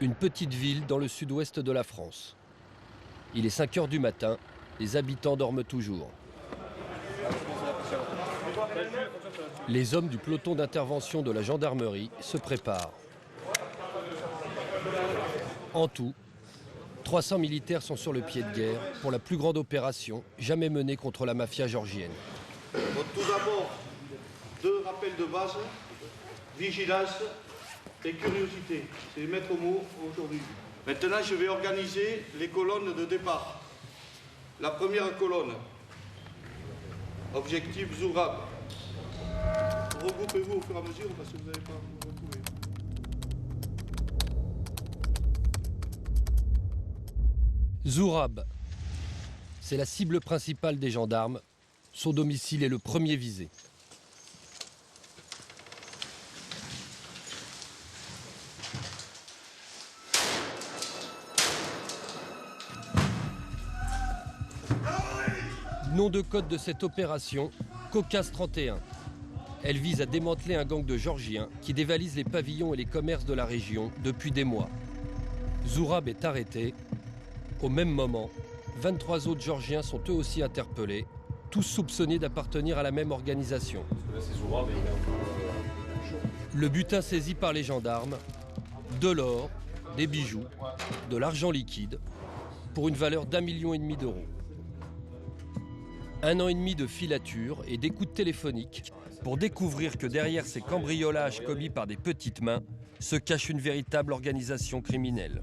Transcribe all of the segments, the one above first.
Une petite ville dans le sud-ouest de la France. Il est 5 heures du matin, les habitants dorment toujours. Les hommes du peloton d'intervention de la gendarmerie se préparent. En tout, 300 militaires sont sur le pied de guerre pour la plus grande opération jamais menée contre la mafia géorgienne. Bon, tout d'abord, 2 rappels de base, vigilance et curiosité. C'est les maîtres mots aujourd'hui. Maintenant, je vais organiser les colonnes de départ. La première colonne, objectif Zourab. Regroupez-vous au fur et à mesure parce que vous n'allez pas vous retrouver. Zourab, c'est la cible principale des gendarmes. Son domicile est le premier visé. Nom de code de cette opération, Caucase 31. Elle vise à démanteler un gang de Géorgiens qui dévalise les pavillons et les commerces de la région depuis des mois. Zourab est arrêté. Au même moment, 23 autres Géorgiens sont eux aussi interpellés, tous soupçonnés d'appartenir à la même organisation. Le butin saisi par les gendarmes, de l'or, des bijoux, de l'argent liquide, pour une valeur d'1,5 million d'euros. 1 an et demi de filature et d'écoute téléphonique pour découvrir que derrière ces cambriolages commis par des petites mains se cache une véritable organisation criminelle.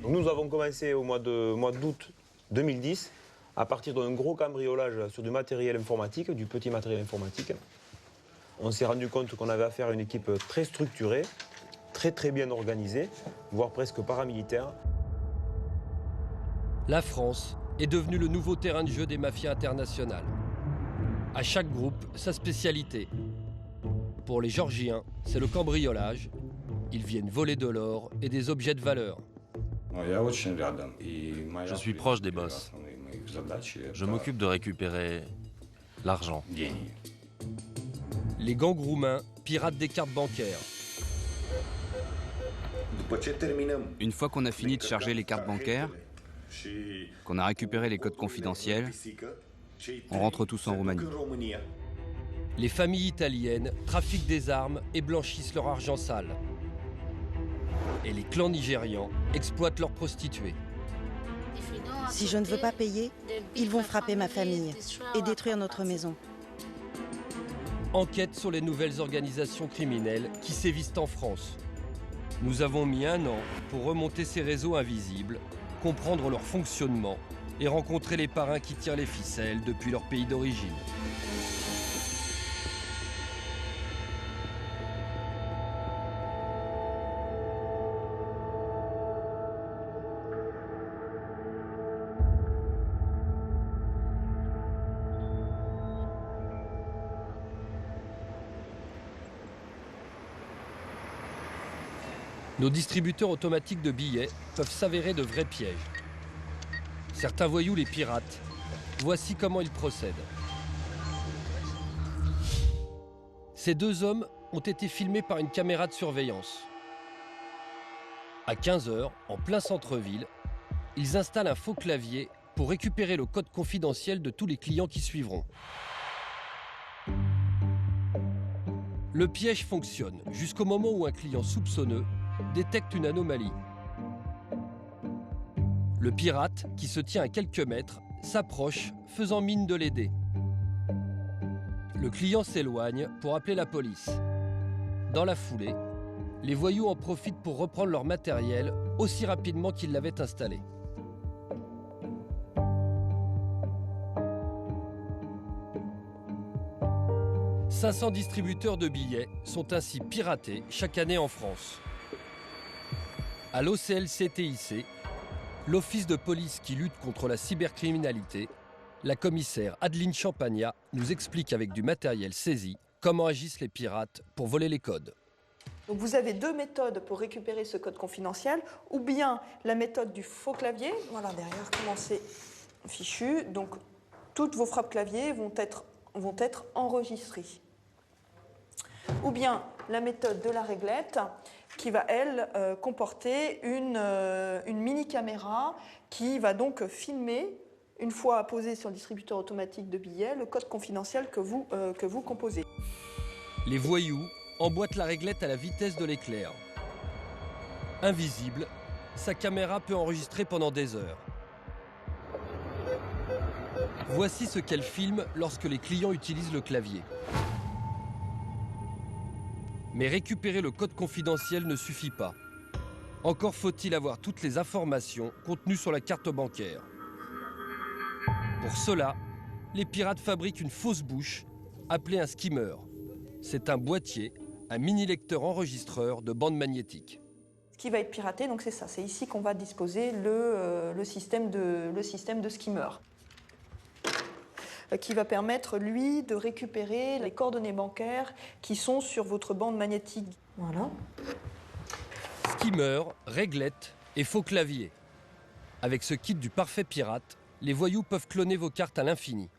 Nous avons commencé au mois d'août 2010 à partir d'un gros cambriolage sur du matériel informatique, du petit matériel informatique. On s'est rendu compte qu'on avait affaire à une équipe très structurée, très bien organisée, voire presque paramilitaire. La France est devenue le nouveau terrain de jeu des mafias internationales. À chaque groupe, sa spécialité. Pour les Géorgiens, c'est le cambriolage. Ils viennent voler de l'or et des objets de valeur. Je suis proche des boss. Je m'occupe de récupérer l'argent. Les gangs roumains piratent des cartes bancaires. Une fois qu'on a fini de charger les cartes bancaires, qu'on a récupéré les codes confidentiels, on rentre tous en Roumanie. Les familles italiennes trafiquent des armes et blanchissent leur argent sale. Et les clans nigérians exploitent leurs prostituées. Si je ne veux pas payer, ils vont frapper ma famille et détruire notre maison. Enquête sur les nouvelles organisations criminelles qui sévissent en France. Nous avons mis 1 an pour remonter ces réseaux invisibles, comprendre leur fonctionnement et rencontrer les parrains qui tirent les ficelles depuis leur pays d'origine. Nos distributeurs automatiques de billets peuvent s'avérer de vrais pièges. Certains voyous les piratent. Voici comment ils procèdent. Ces 2 hommes ont été filmés par une caméra de surveillance. À 15 h, en plein centre-ville, ils installent un faux clavier pour récupérer le code confidentiel de tous les clients qui suivront. Le piège fonctionne jusqu'au moment où un client soupçonneux détecte une anomalie. Le pirate, qui se tient à quelques mètres, s'approche, faisant mine de l'aider. Le client s'éloigne pour appeler la police. Dans la foulée, les voyous en profitent pour reprendre leur matériel aussi rapidement qu'ils l'avaient installé. « 500 distributeurs de billets sont ainsi piratés chaque année en France. » À l'OCLCTIC, l'office de police qui lutte contre la cybercriminalité, la commissaire Adeline Champagnat nous explique avec du matériel saisi comment agissent les pirates pour voler les codes. Donc vous avez 2 méthodes pour récupérer ce code confidentiel, ou bien la méthode du faux clavier, voilà derrière comment c'est fichu, donc toutes vos frappes clavier vont être enregistrées. Ou bien la méthode de la réglette, qui va, elle, comporter une mini-caméra qui va donc filmer, une fois posé sur le distributeur automatique de billets, le code confidentiel que vous composez. Les voyous emboîtent la réglette à la vitesse de l'éclair. Invisible, sa caméra peut enregistrer pendant des heures. Voici ce qu'elle filme lorsque les clients utilisent le clavier. Mais récupérer le code confidentiel ne suffit pas. Encore faut-il avoir toutes les informations contenues sur la carte bancaire. Pour cela, les pirates fabriquent une fausse bouche appelée un skimmer. C'est un boîtier, un mini-lecteur enregistreur de bande magnétique. Ce qui va être piraté, donc c'est ça, c'est ici qu'on va disposer le système de skimmer, qui va permettre, lui, de récupérer les coordonnées bancaires qui sont sur votre bande magnétique. Voilà. Skimmer, réglette et faux clavier. Avec ce kit du parfait pirate, les voyous peuvent cloner vos cartes à l'infini.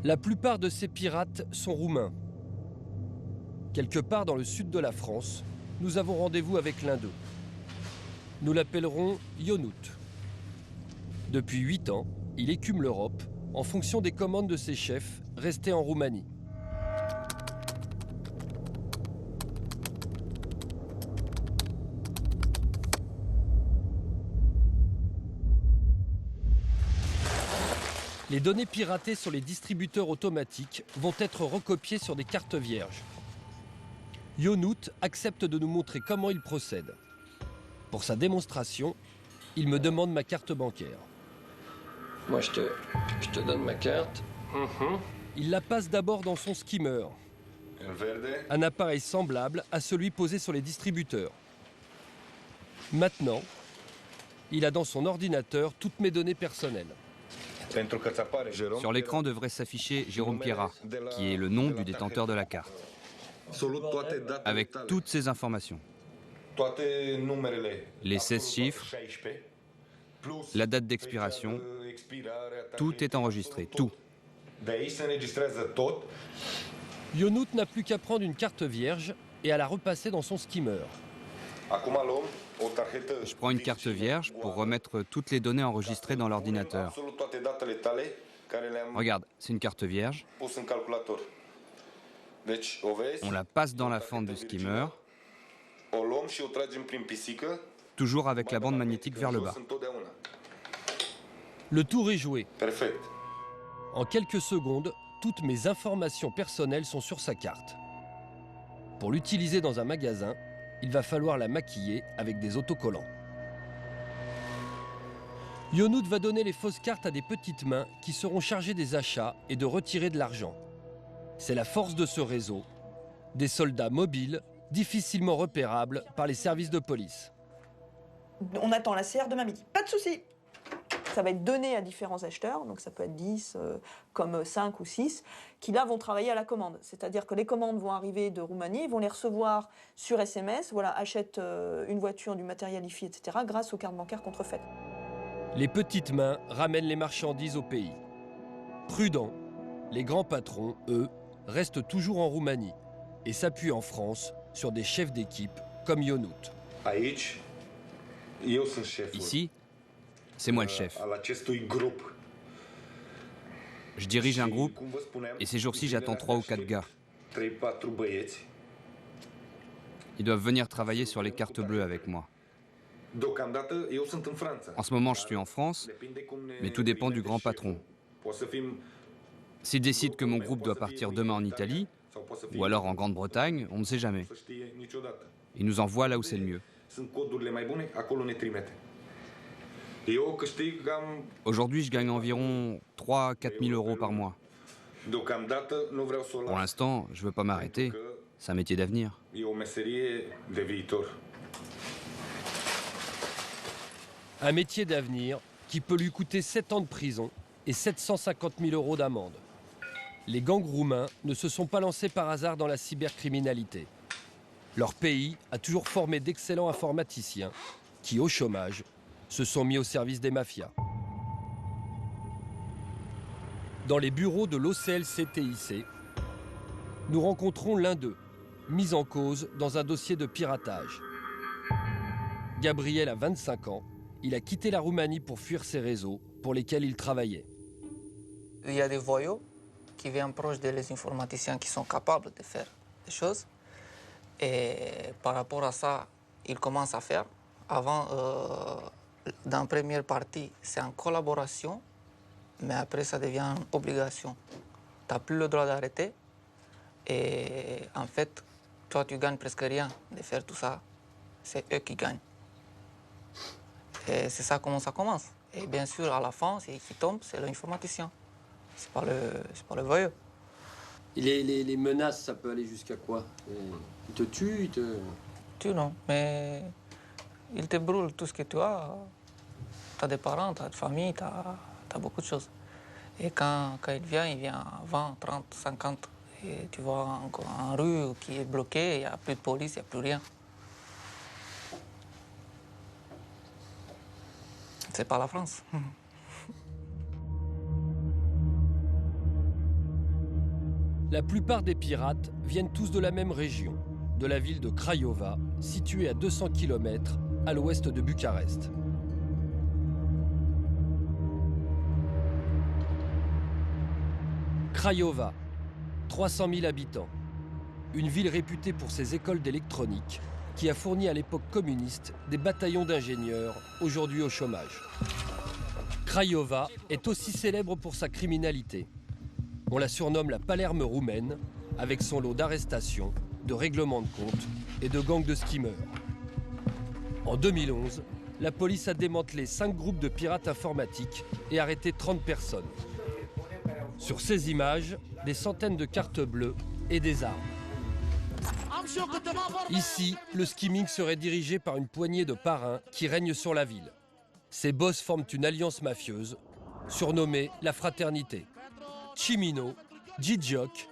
La plupart de ces pirates sont roumains. Quelque part dans le sud de la France, nous avons rendez-vous avec l'un d'eux. Nous l'appellerons Ionut. Depuis 8 ans, il écume l'Europe en fonction des commandes de ses chefs restés en Roumanie. Les données piratées sur les distributeurs automatiques vont être recopiées sur des cartes vierges. Ionut accepte de nous montrer comment il procède. Pour sa démonstration, il me demande ma carte bancaire. Moi, je te donne ma carte. Il la passe d'abord dans son skimmer, un appareil semblable à celui posé sur les distributeurs. Maintenant, il a dans son ordinateur toutes mes données personnelles. Sur l'écran devrait s'afficher Jérôme Pierrat, qui est le nom du détenteur de la carte, avec toutes ces informations. Les 16 chiffres, la date d'expiration, tout est enregistré, tout. Ionut n'a plus qu'à prendre une carte vierge et à la repasser dans son skimmer. Je prends une carte vierge pour remettre toutes les données enregistrées dans l'ordinateur. Regarde, c'est une carte vierge. On la passe dans la fente du skimmer, toujours avec la bande magnétique vers le bas. Le tour est joué. En quelques secondes, toutes mes informations personnelles sont sur sa carte. Pour l'utiliser dans un magasin, il va falloir la maquiller avec des autocollants. Ionut va donner les fausses cartes à des petites mains qui seront chargées des achats et de retirer de l'argent. C'est la force de ce réseau, des soldats mobiles, difficilement repérables par les services de police. On attend la CR demain midi, pas de souci. Ça va être donné à différents acheteurs, donc ça peut être 10, comme 5 ou 6, qui là vont travailler à la commande. C'est-à-dire que les commandes vont arriver de Roumanie, ils vont les recevoir sur SMS, voilà, achète une voiture, du matériel IFI, etc., grâce aux cartes bancaires contrefaites. Les petites mains ramènent les marchandises au pays. Prudents, les grands patrons, eux, restent toujours en Roumanie et s'appuient en France sur des chefs d'équipe comme Ionut. Ici, c'est moi le chef. Je dirige un groupe et ces jours-ci, j'attends 3 ou 4 gars. Ils doivent venir travailler sur les cartes bleues avec moi. En ce moment, je suis en France, mais tout dépend du grand patron. S'il décide que mon groupe doit partir demain en Italie, ou alors en Grande-Bretagne, on ne sait jamais. Il nous envoie là où c'est le mieux. Aujourd'hui, je gagne environ 3 à 4 000 euros par mois. Pour l'instant, je ne veux pas m'arrêter. C'est un métier d'avenir. Un métier d'avenir qui peut lui coûter 7 ans de prison et 750 000 euros d'amende. Les gangs roumains ne se sont pas lancés par hasard dans la cybercriminalité. Leur pays a toujours formé d'excellents informaticiens qui, au chômage, se sont mis au service des mafias. Dans les bureaux de l'OCL-CTIC, nous rencontrons l'un d'eux, mis en cause dans un dossier de piratage. Gabriel a 25 ans, il a quitté la Roumanie pour fuir ses réseaux pour lesquels il travaillait. Il y a des voyous qui viennent proches des informaticiens qui sont capables de faire des choses. Et par rapport à ça, ils commencent à faire. Avant, dans la première partie, c'est en collaboration, mais après, ça devient une obligation. Tu n'as plus le droit d'arrêter. Et en fait, toi, tu gagnes presque rien de faire tout ça. C'est eux qui gagnent. Et c'est ça comment ça commence. Et bien sûr, à la fin, c'est qui tombe, c'est l'informaticien. C'est pas le voyou. Et les menaces, ça peut aller jusqu'à quoi? Ils te tuent, ils te... Tu non, mais ils te brûlent tout ce que tu as. Tu as des parents, tu as des familles, tu as beaucoup de choses. Et quand il vient 20, 30, 50. Et tu vois encore un rue qui est bloquée, il n'y a plus de police, il n'y a plus rien. C'est pas la France. La plupart des pirates viennent tous de la même région, de la ville de Craiova, située à 200 km à l'ouest de Bucarest. Craiova, 300 000 habitants. Une ville réputée pour ses écoles d'électronique, qui a fourni à l'époque communiste des bataillons d'ingénieurs, aujourd'hui au chômage. Craiova est aussi célèbre pour sa criminalité. On la surnomme la Palerme roumaine, avec son lot d'arrestations, de règlements de compte et de gangs de skimmers. En 2011, la police a démantelé 5 groupes de pirates informatiques et arrêté 30 personnes. Sur ces images, des centaines de cartes bleues et des armes. Ici, le skimming serait dirigé par une poignée de parrains qui règnent sur la ville. Ces boss forment une alliance mafieuse, surnommée la Fraternité. Cimino, Gigiok,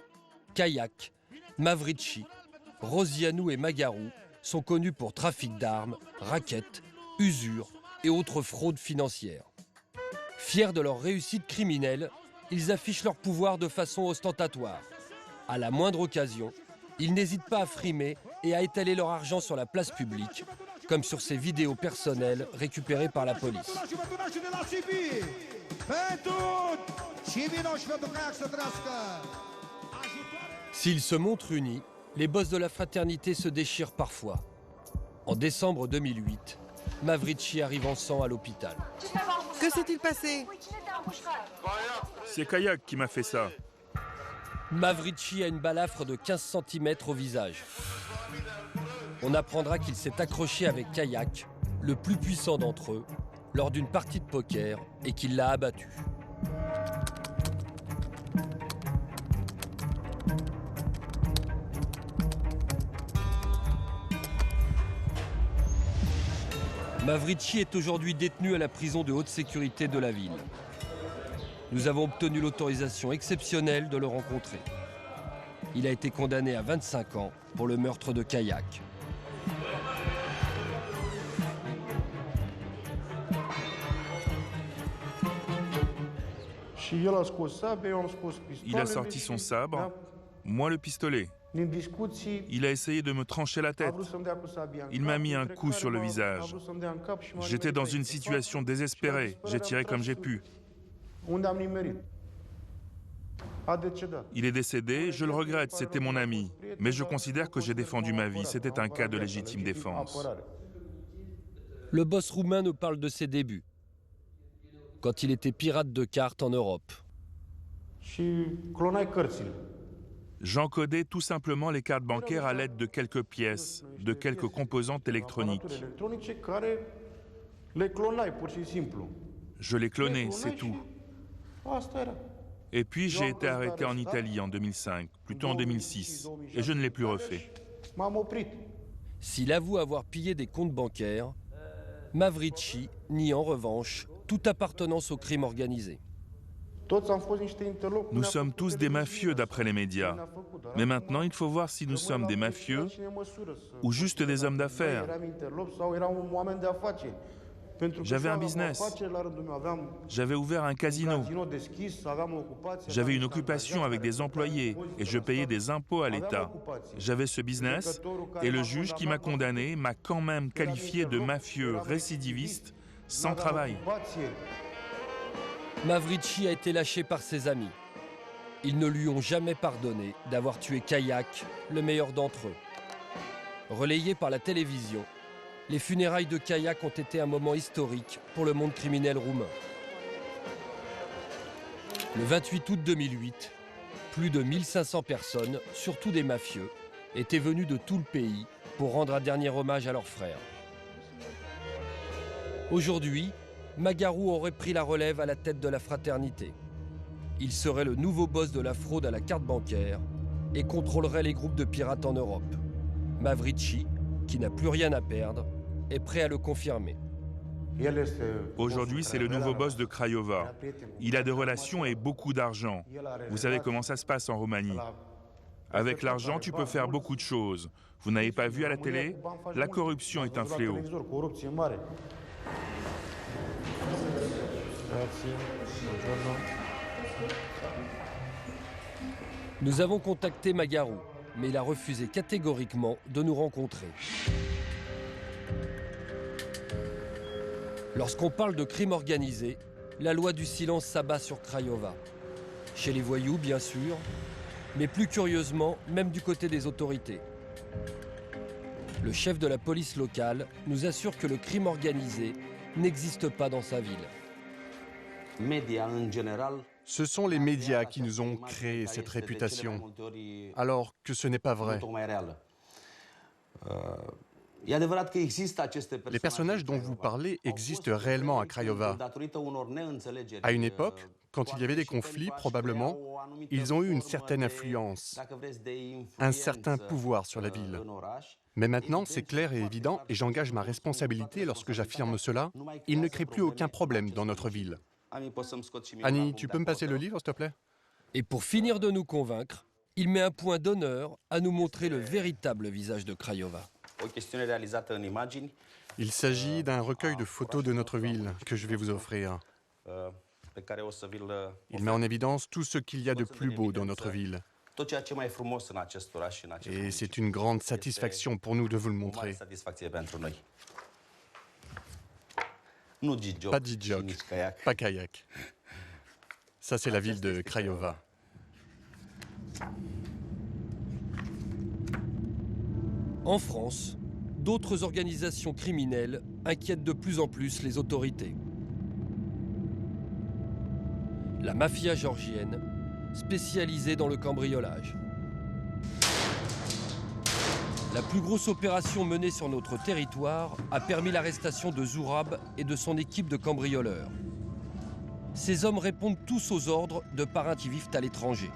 Kayak, Mavrici, Rosianu et Magarou sont connus pour trafic d'armes, rackets, usure et autres fraudes financières. Fiers de leur réussite criminelle, ils affichent leur pouvoir de façon ostentatoire. À la moindre occasion, ils n'hésitent pas à frimer et à étaler leur argent sur la place publique, comme sur ces vidéos personnelles récupérées par la police. S'ils se montrent unis, les boss de la fraternité se déchirent parfois. En décembre 2008, Mavrici arrive en sang à l'hôpital. Que s'est-il passé? C'est Kayak qui m'a fait ça. Mavrici a une balafre de 15 cm au visage. On apprendra qu'il s'est accroché avec Kayak, le plus puissant d'entre eux, lors d'une partie de poker et qu'il l'a abattu. Mavrici est aujourd'hui détenu à la prison de haute sécurité de la ville. Nous avons obtenu l'autorisation exceptionnelle de le rencontrer. Il a été condamné à 25 ans pour le meurtre de Kayak. Il a sorti son sabre, moi le pistolet. Il a essayé de me trancher la tête. Il m'a mis un coup sur le visage. J'étais dans une situation désespérée. J'ai tiré comme j'ai pu. Il est décédé, je le regrette, c'était mon ami. Mais je considère que j'ai défendu ma vie. C'était un cas de légitime défense. Le boss roumain nous parle de ses débuts, quand il était pirate de cartes en Europe. J'encodais tout simplement les cartes bancaires à l'aide de quelques pièces, de quelques composantes électroniques. Je les clonais, c'est tout. Et puis j'ai été arrêté en Italie en 2005, plutôt en 2006, et je ne l'ai plus refait. S'il avoue avoir pillé des comptes bancaires, Mavrici nie en revanche toute appartenance au crime organisé. Nous sommes tous des mafieux d'après les médias. Mais maintenant, il faut voir si nous sommes des mafieux ou juste des hommes d'affaires. J'avais un business. J'avais ouvert un casino. J'avais une occupation avec des employés et je payais des impôts à l'État. J'avais ce business et le juge qui m'a condamné m'a quand même qualifié de mafieux récidiviste sans travail. Mavrici a été lâché par ses amis. Ils ne lui ont jamais pardonné d'avoir tué Kayak, le meilleur d'entre eux. Relayés par la télévision, les funérailles de Kayak ont été un moment historique pour le monde criminel roumain. Le 28 août 2008, plus de 1500 personnes, surtout des mafieux, étaient venues de tout le pays pour rendre un dernier hommage à leurs frères. Aujourd'hui, Magaru aurait pris la relève à la tête de la fraternité. Il serait le nouveau boss de la fraude à la carte bancaire et contrôlerait les groupes de pirates en Europe. Mavrici, qui n'a plus rien à perdre, est prêt à le confirmer. Aujourd'hui, c'est le nouveau boss de Craiova. Il a des relations et beaucoup d'argent. Vous savez comment ça se passe en Roumanie. Avec l'argent, tu peux faire beaucoup de choses. Vous n'avez pas vu à la télé? La corruption est un fléau. Nous avons contacté Magaru, mais il a refusé catégoriquement de nous rencontrer. Lorsqu'on parle de crime organisé, la loi du silence s'abat sur Craiova. Chez les voyous, bien sûr, mais plus curieusement, même du côté des autorités. Le chef de la police locale nous assure que le crime organisé n'existe pas dans sa ville. Ce sont les médias qui nous ont créé cette réputation, alors que ce n'est pas vrai. Les personnages dont vous parlez existent réellement à Craiova. À une époque, quand il y avait des conflits, probablement, ils ont eu une certaine influence, un certain pouvoir sur la ville. Mais maintenant, c'est clair et évident, et j'engage ma responsabilité lorsque j'affirme cela, ils ne créent plus aucun problème dans notre ville. Annie, tu peux me passer le livre, s'il te plaît? Et pour finir de nous convaincre, il met un point d'honneur à nous montrer le véritable visage de Craiova. Il s'agit d'un recueil de photos de notre ville que je vais vous offrir. Il met en évidence tout ce qu'il y a de plus beau dans notre ville. Et c'est une grande satisfaction pour nous de vous le montrer. Pas Djidjok, pas Kayak. Ça, c'est la ville de Craiova. En France, d'autres organisations criminelles inquiètent de plus en plus les autorités. La mafia géorgienne, spécialisée dans le cambriolage. La plus grosse opération menée sur notre territoire a permis l'arrestation de Zourab et de son équipe de cambrioleurs. Ces hommes répondent tous aux ordres de parrains qui vivent à l'étranger.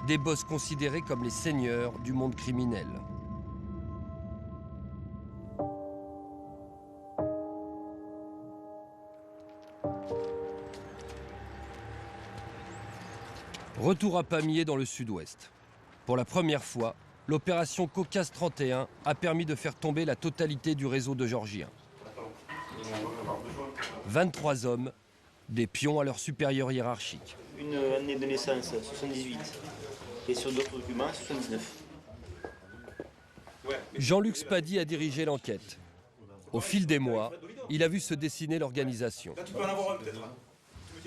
Des boss considérés comme les seigneurs du monde criminel. Retour à Pamiers dans le sud-ouest. Pour la première fois, l'opération Caucase 31 a permis de faire tomber la totalité du réseau de Géorgiens. 23 hommes, des pions à leur supérieur hiérarchique. Une année de naissance, 78. Et sur d'autres documents, 79. Jean-Luc Spady a dirigé l'enquête. Au fil des mois, il a vu se dessiner l'organisation.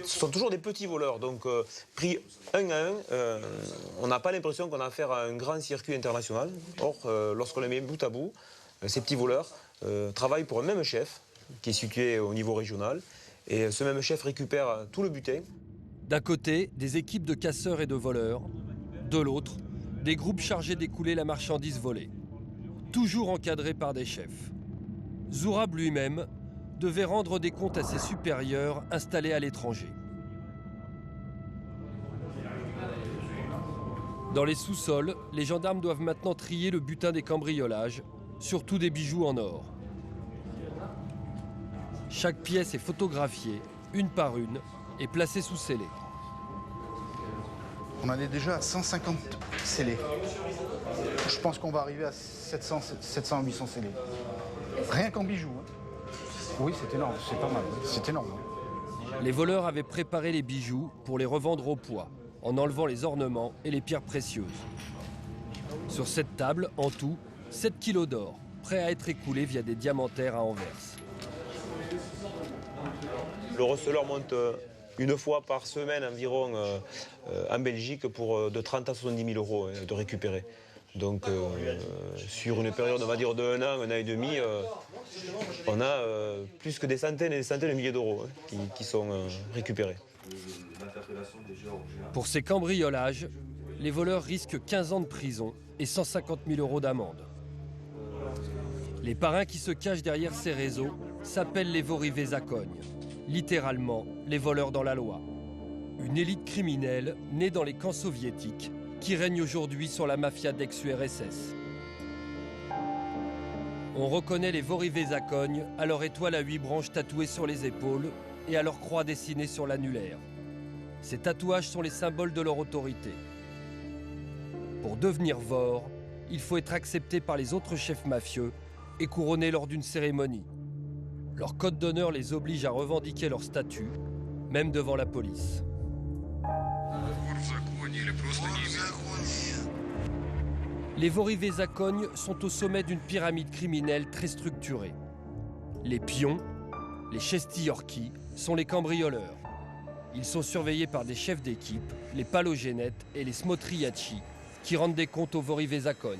Ce sont toujours des petits voleurs, donc pris un à un, on n'a pas l'impression qu'on a affaire à un grand circuit international. Or, lorsqu'on les met bout à bout, ces petits voleurs travaillent pour un même chef, qui est situé au niveau régional, et ce même chef récupère tout le butin. D'un côté, des équipes de casseurs et de voleurs, de l'autre, des groupes chargés d'écouler la marchandise volée, toujours encadrés par des chefs. Zourab lui-même devait rendre des comptes à ses supérieurs installés à l'étranger. Dans les sous-sols, les gendarmes doivent maintenant trier le butin des cambriolages, surtout des bijoux en or. Chaque pièce est photographiée, une par une, et placée sous scellé. On en est déjà à 150 scellés. Je pense qu'on va arriver à 700, 800 scellés. Rien qu'en bijoux. Oui, c'est énorme, c'est pas mal, c'est énorme. Les voleurs avaient préparé les bijoux pour les revendre au poids, en enlevant les ornements et les pierres précieuses. Sur cette table, en tout, 7 kilos d'or, prêts à être écoulés via des diamantaires à Anvers. Le receleur monte une fois par semaine environ en Belgique pour de 30 à 70 000 euros de récupérer. Donc sur une période, on va dire, de un an et demi, on a plus que des centaines et des centaines de milliers d'euros qui sont récupérés. Pour ces cambriolages, les voleurs risquent 15 ans de prison et 150 000 euros d'amende. Les parrains qui se cachent derrière ces réseaux s'appellent les Vorivés-Zakoń, littéralement les voleurs dans la loi. Une élite criminelle née dans les camps soviétiques qui règne aujourd'hui sur la mafia d'ex-URSS. On reconnaît les Vorivés-Zakoń à leur étoile à 8 branches tatouées sur les épaules et à leur croix dessinée sur l'annulaire. Ces tatouages sont les symboles de leur autorité. Pour devenir Vor, il faut être accepté par les autres chefs mafieux et couronné lors d'une cérémonie. Leur code d'honneur les oblige à revendiquer leur statut, même devant la police. Les Vorivés-Zakoń sont au sommet d'une pyramide criminelle très structurée. Les pions, les Chestiorki, sont les cambrioleurs. Ils sont surveillés par des chefs d'équipe, les Palogénettes et les Smotriachi, qui rendent des comptes aux Vorivés-Zakoń.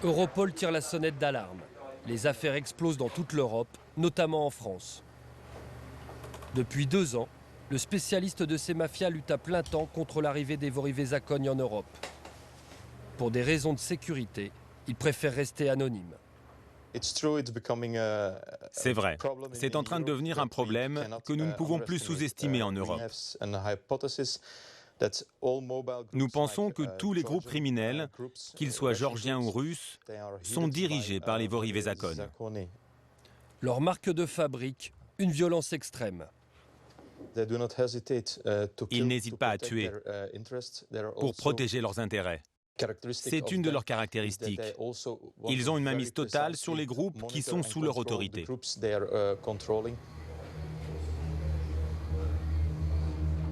Europol tire la sonnette d'alarme. Les affaires explosent dans toute l'Europe, notamment en France. Depuis 2 ans, le spécialiste de ces mafias lutte à plein temps contre l'arrivée des Vorivés-Zakoń en Europe. Pour des raisons de sécurité, il préfère rester anonyme. C'est vrai, c'est en train de devenir un problème que nous ne pouvons plus sous-estimer en Europe. Nous pensons que tous les groupes criminels, qu'ils soient géorgiens ou russes, sont dirigés par les Vorivés-Zakoń. Leur marque de fabrique, une violence extrême. Ils n'hésitent pas à tuer pour protéger leurs intérêts. C'est une de leurs caractéristiques. Ils ont une mainmise totale sur les groupes qui sont sous leur autorité.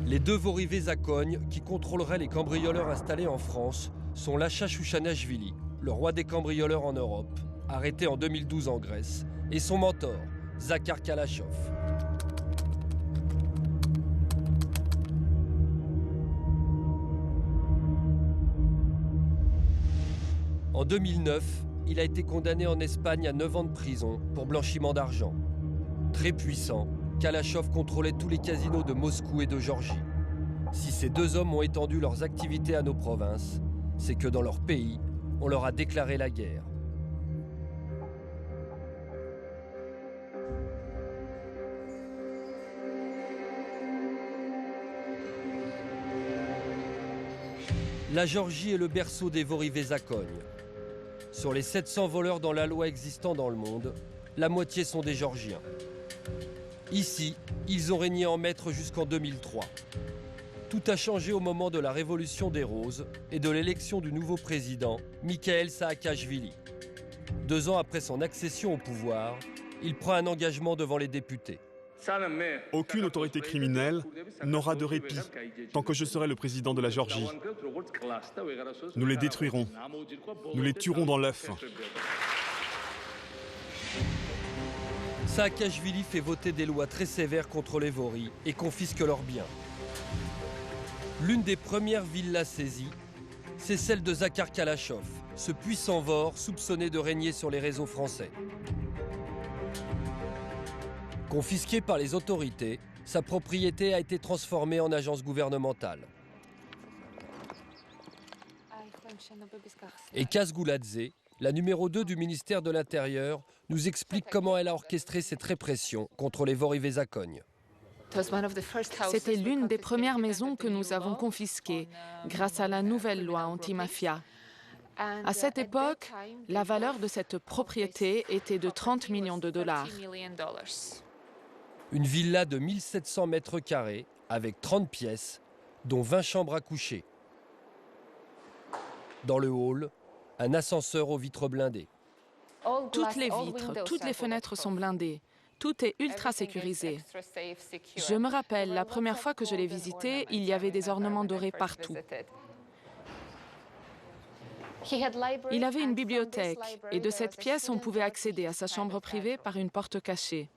Les 2 Vorivés-Zakoń qui contrôleraient les cambrioleurs installés en France sont Lacha Chouchanashvili, le roi des cambrioleurs en Europe, arrêté en 2012 en Grèce, et son mentor, Zakhar Kalachov. En 2009, il a été condamné en Espagne à 9 ans de prison pour blanchiment d'argent. Très puissant, Kalachov contrôlait tous les casinos de Moscou et de Géorgie. Si ces 2 hommes ont étendu leurs activités à nos provinces, c'est que dans leur pays, on leur a déclaré la guerre. La Géorgie est le berceau des Vorivés-Zakoń. Sur les 700 voleurs dans la loi existant dans le monde, la moitié sont des Géorgiens. Ici, ils ont régné en maître jusqu'en 2003. Tout a changé au moment de la révolution des Roses et de l'élection du nouveau président, Mikhail Saakashvili. 2 ans après son accession au pouvoir, il prend un engagement devant les députés. Aucune autorité criminelle n'aura de répit tant que je serai le président de la Géorgie. Nous les détruirons. Nous les tuerons dans l'œuf. Saakashvili fait voter des lois très sévères contre les Voris et confisque leurs biens. L'une des premières villas saisies, c'est celle de Zakhar Kalachov, ce puissant Vor soupçonné de régner sur les réseaux français. Confisqué par les autorités, sa propriété a été transformée en agence gouvernementale. Et Kaz Gouladze, la numéro 2 du ministère de l'Intérieur, nous explique comment elle a orchestré cette répression contre les Vorivés-Zakoń. C'était l'une des premières maisons que nous avons confisquées grâce à la nouvelle loi anti-mafia. À cette époque, la valeur de cette propriété était de 30 millions de dollars. Une villa de 1700 mètres carrés avec 30 pièces, dont 20 chambres à coucher. Dans le hall, un ascenseur aux vitres blindées. Toutes les vitres, toutes les fenêtres sont blindées. Tout est ultra sécurisé. Je me rappelle, la première fois que je l'ai visité, il y avait des ornements dorés partout. Il avait une bibliothèque et de cette pièce, on pouvait accéder à sa chambre privée par une porte cachée.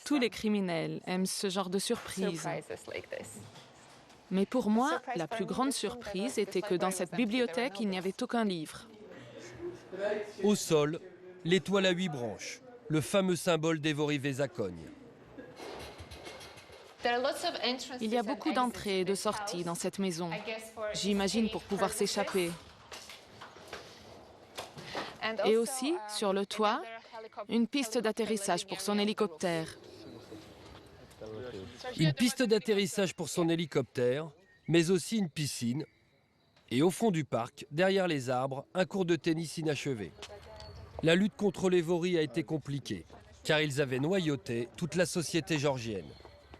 Tous les criminels aiment ce genre de surprise. Mais pour moi, la plus grande surprise était que dans cette bibliothèque, il n'y avait aucun livre. Au sol, l'étoile à 8 branches, le fameux symbole d'Evory Vesacogne. Il y a beaucoup d'entrées et de sorties dans cette maison. J'imagine pour pouvoir s'échapper. Et aussi, sur le toit, une piste d'atterrissage pour son hélicoptère. Une piste d'atterrissage pour son hélicoptère, mais aussi une piscine. Et au fond du parc, derrière les arbres, un court de tennis inachevé. La lutte contre l'Evory a été compliquée, car ils avaient noyauté toute la société géorgienne.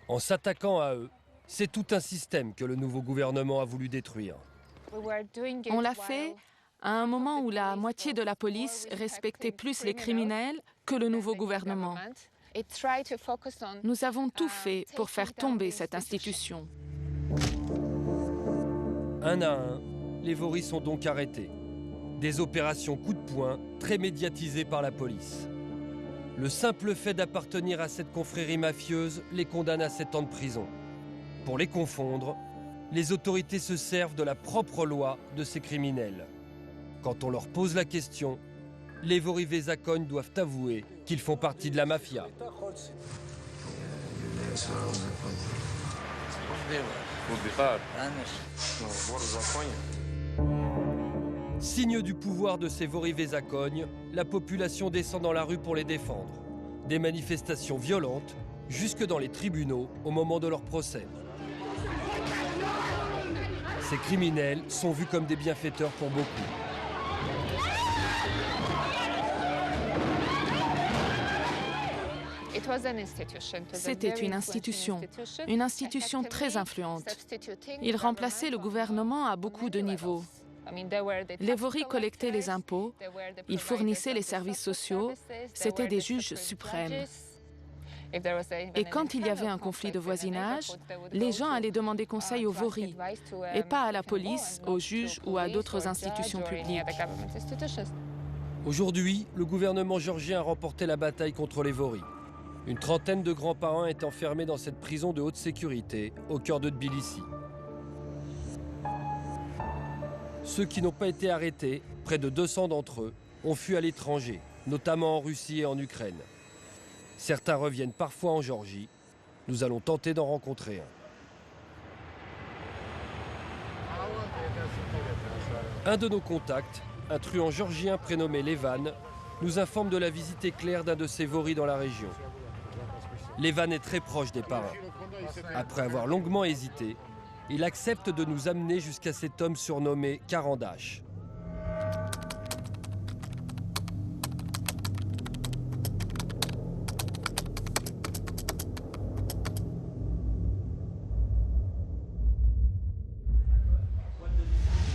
En s'attaquant à eux, c'est tout un système que le nouveau gouvernement a voulu détruire. On l'a fait à un moment où la moitié de la police respectait plus les criminels que le nouveau gouvernement. Nous avons tout fait pour faire tomber cette institution. Un à un, les Voris sont donc arrêtés. Des opérations coup de poing très médiatisées par la police. Le simple fait d'appartenir à cette confrérie mafieuse les condamne à 7 ans de prison. Pour les confondre, les autorités se servent de la propre loi de ces criminels. Quand on leur pose la question, les Evory Vesacogne doivent avouer qu'ils font partie de la mafia. Signe du pouvoir de ces Evory Vesacogne, la population descend dans la rue pour les défendre. Des manifestations violentes, jusque dans les tribunaux au moment de leur procès. Ces criminels sont vus comme des bienfaiteurs pour beaucoup. C'était une institution très influente. Il remplaçait le gouvernement à beaucoup de niveaux. L'Evory collectait les impôts, il fournissait les services sociaux, c'était des juges suprêmes. Et quand il y avait un conflit de voisinage, les gens allaient demander conseil aux Vory, et pas à la police, aux juges ou à d'autres institutions publiques. Aujourd'hui, le gouvernement géorgien a remporté la bataille contre les Vory. Une trentaine de grands-parents est enfermés dans cette prison de haute sécurité, au cœur de Tbilissi. Ceux qui n'ont pas été arrêtés, près de 200 d'entre eux, ont fui à l'étranger, notamment en Russie et en Ukraine. Certains reviennent parfois en Géorgie. Nous allons tenter d'en rencontrer un. Un de nos contacts, un truand géorgien prénommé Levan, nous informe de la visite éclair d'un de ses Vory dans la région. Levan est très proche des parrains. Après avoir longuement hésité, il accepte de nous amener jusqu'à cet homme surnommé Karandash.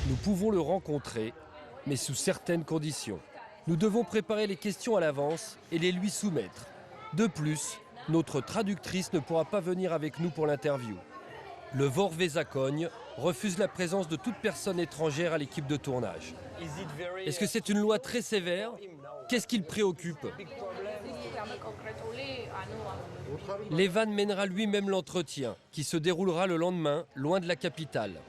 Nous pouvons le rencontrer, mais sous certaines conditions. Nous devons préparer les questions à l'avance et les lui soumettre. De plus, notre traductrice ne pourra pas venir avec nous pour l'interview. Le Vor Vesacogne refuse la présence de toute personne étrangère à l'équipe de tournage. Est-ce que c'est une loi très sévère? Qu'est-ce qui le préoccupe? Levan mènera lui-même l'entretien, qui se déroulera le lendemain, loin de la capitale.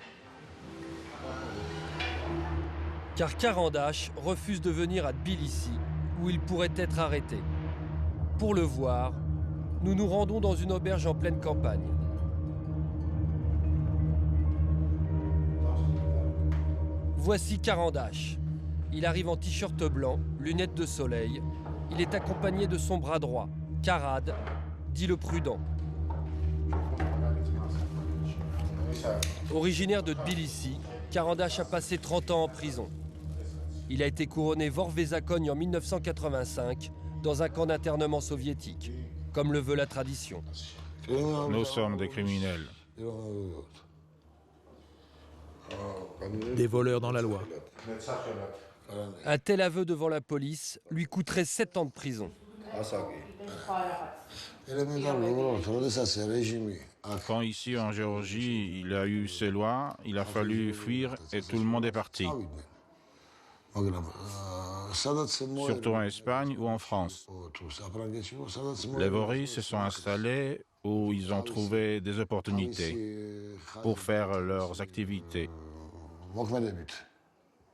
Car Karandash refuse de venir à Tbilissi, où il pourrait être arrêté. Pour le voir, nous nous rendons dans une auberge en pleine campagne. Voici Karandash. Il arrive en t-shirt blanc, lunettes de soleil. Il est accompagné de son bras droit, Karad, dit le prudent. Originaire de Tbilissi, Karandash a passé 30 ans en prison. Il a été couronné Vor Vesacogne en 1985 dans un camp d'internement soviétique, comme le veut la tradition. Nous sommes des criminels. Des voleurs dans la loi. Un tel aveu devant la police lui coûterait 7 ans de prison. Quand ici en Géorgie, il a eu ses lois, il a fallu fuir et tout le monde est parti. Surtout en Espagne ou en France. Les Voris se sont installés où ils ont trouvé des opportunités pour faire leurs activités.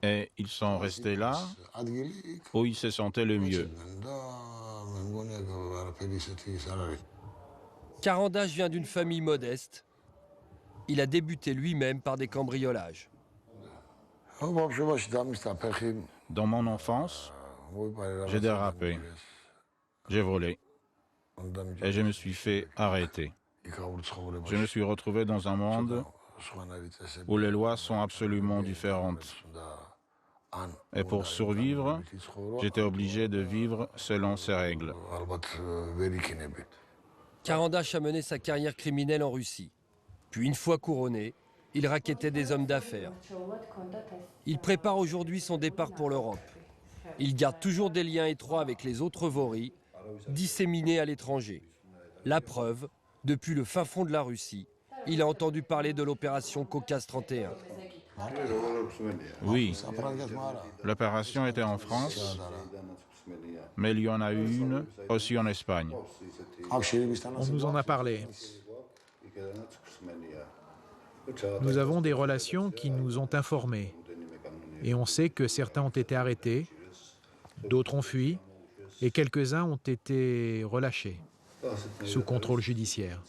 Et ils sont restés là où ils se sentaient le mieux. Carandache vient d'une famille modeste. Il a débuté lui-même par des cambriolages. Dans mon enfance, j'ai dérapé, j'ai volé et je me suis fait arrêter. Je me suis retrouvé dans un monde où les lois sont absolument différentes. Et pour survivre, j'étais obligé de vivre selon ces règles. Carandache a mené sa carrière criminelle en Russie. Puis une fois couronné, il rackettait des hommes d'affaires. Il prépare aujourd'hui son départ pour l'Europe. Il garde toujours des liens étroits avec les autres Voris, disséminés à l'étranger. La preuve, depuis le fin fond de la Russie, il a entendu parler de l'opération Caucase 31. Oui, l'opération était en France, mais il y en a eu une aussi en Espagne. On nous en a parlé. Nous avons des relations qui nous ont informés. Et on sait que certains ont été arrêtés, d'autres ont fui, et quelques-uns ont été relâchés, sous contrôle judiciaire.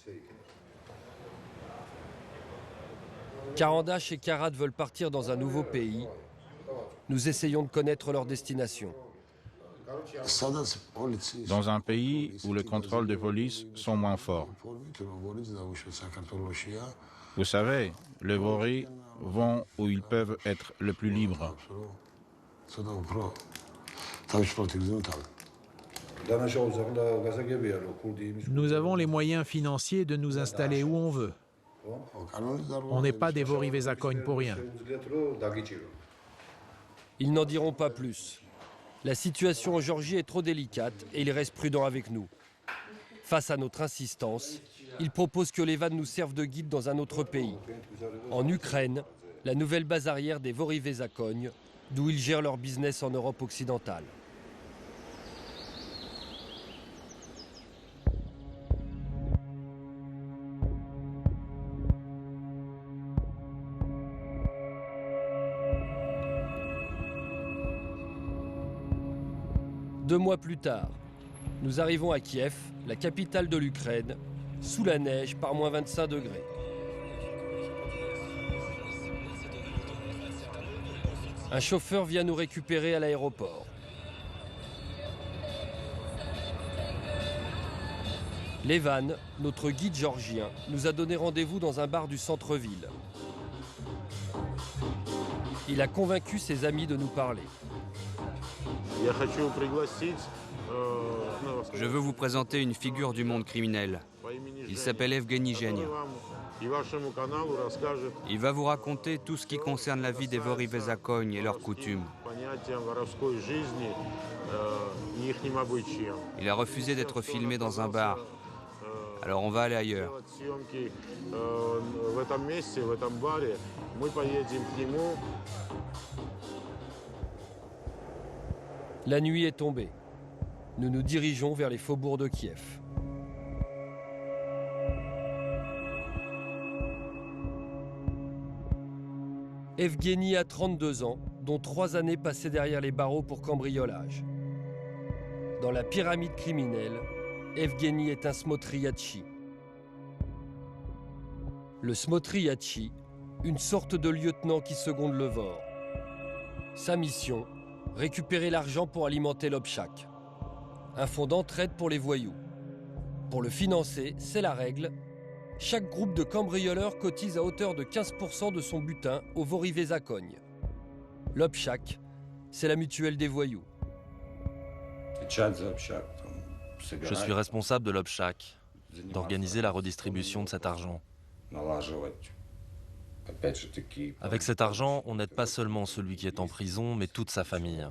Carandache et Karat veulent partir dans un nouveau pays. Nous essayons de connaître leur destination. Dans un pays où les contrôles de police sont moins forts. Vous savez, les Voris vont où ils peuvent être le plus libres. Nous avons les moyens financiers de nous installer où on veut. On n'est pas des Voris-Vézakogne pour rien. Ils n'en diront pas plus. La situation en Géorgie est trop délicate et ils restent prudents avec nous. Face à notre insistance, ils proposent que les vannes nous servent de guide dans un autre pays. En Ukraine, la nouvelle base arrière des Voris-Vézakogne, d'où ils gèrent leur business en Europe occidentale. Deux mois plus tard, nous arrivons à Kiev, la capitale de l'Ukraine, sous la neige par moins 25 degrés. Un chauffeur vient nous récupérer à l'aéroport. Levan, notre guide géorgien, nous a donné rendez-vous dans un bar du centre-ville. Il a convaincu ses amis de nous parler. Je veux vous présenter une figure du monde criminel. Il s'appelle Evgeny Genia. Il va vous raconter tout ce qui concerne la vie des Voris-Vézakogne et leurs coutumes. Il a refusé d'être filmé dans un bar. Alors on va aller ailleurs. La nuit est tombée. Nous nous dirigeons vers les faubourgs de Kiev. Evgeny a 32 ans, dont 3 années passées derrière les barreaux pour cambriolage. Dans la pyramide criminelle, Evgeny est un smotriachi. Le smotriachi, une sorte de lieutenant qui seconde le Vor. Sa mission, récupérer l'argent pour alimenter l'Obchak, un fonds d'entraide pour les voyous. Pour le financer, c'est la règle. Chaque groupe de cambrioleurs cotise à hauteur de 15% de son butin au Voris-Vézakogne. L'Obchak, c'est la mutuelle des voyous. Je suis responsable de l'Obchak, d'organiser la redistribution de cet argent. Avec cet argent, on n'aide pas seulement celui qui est en prison, mais toute sa famille.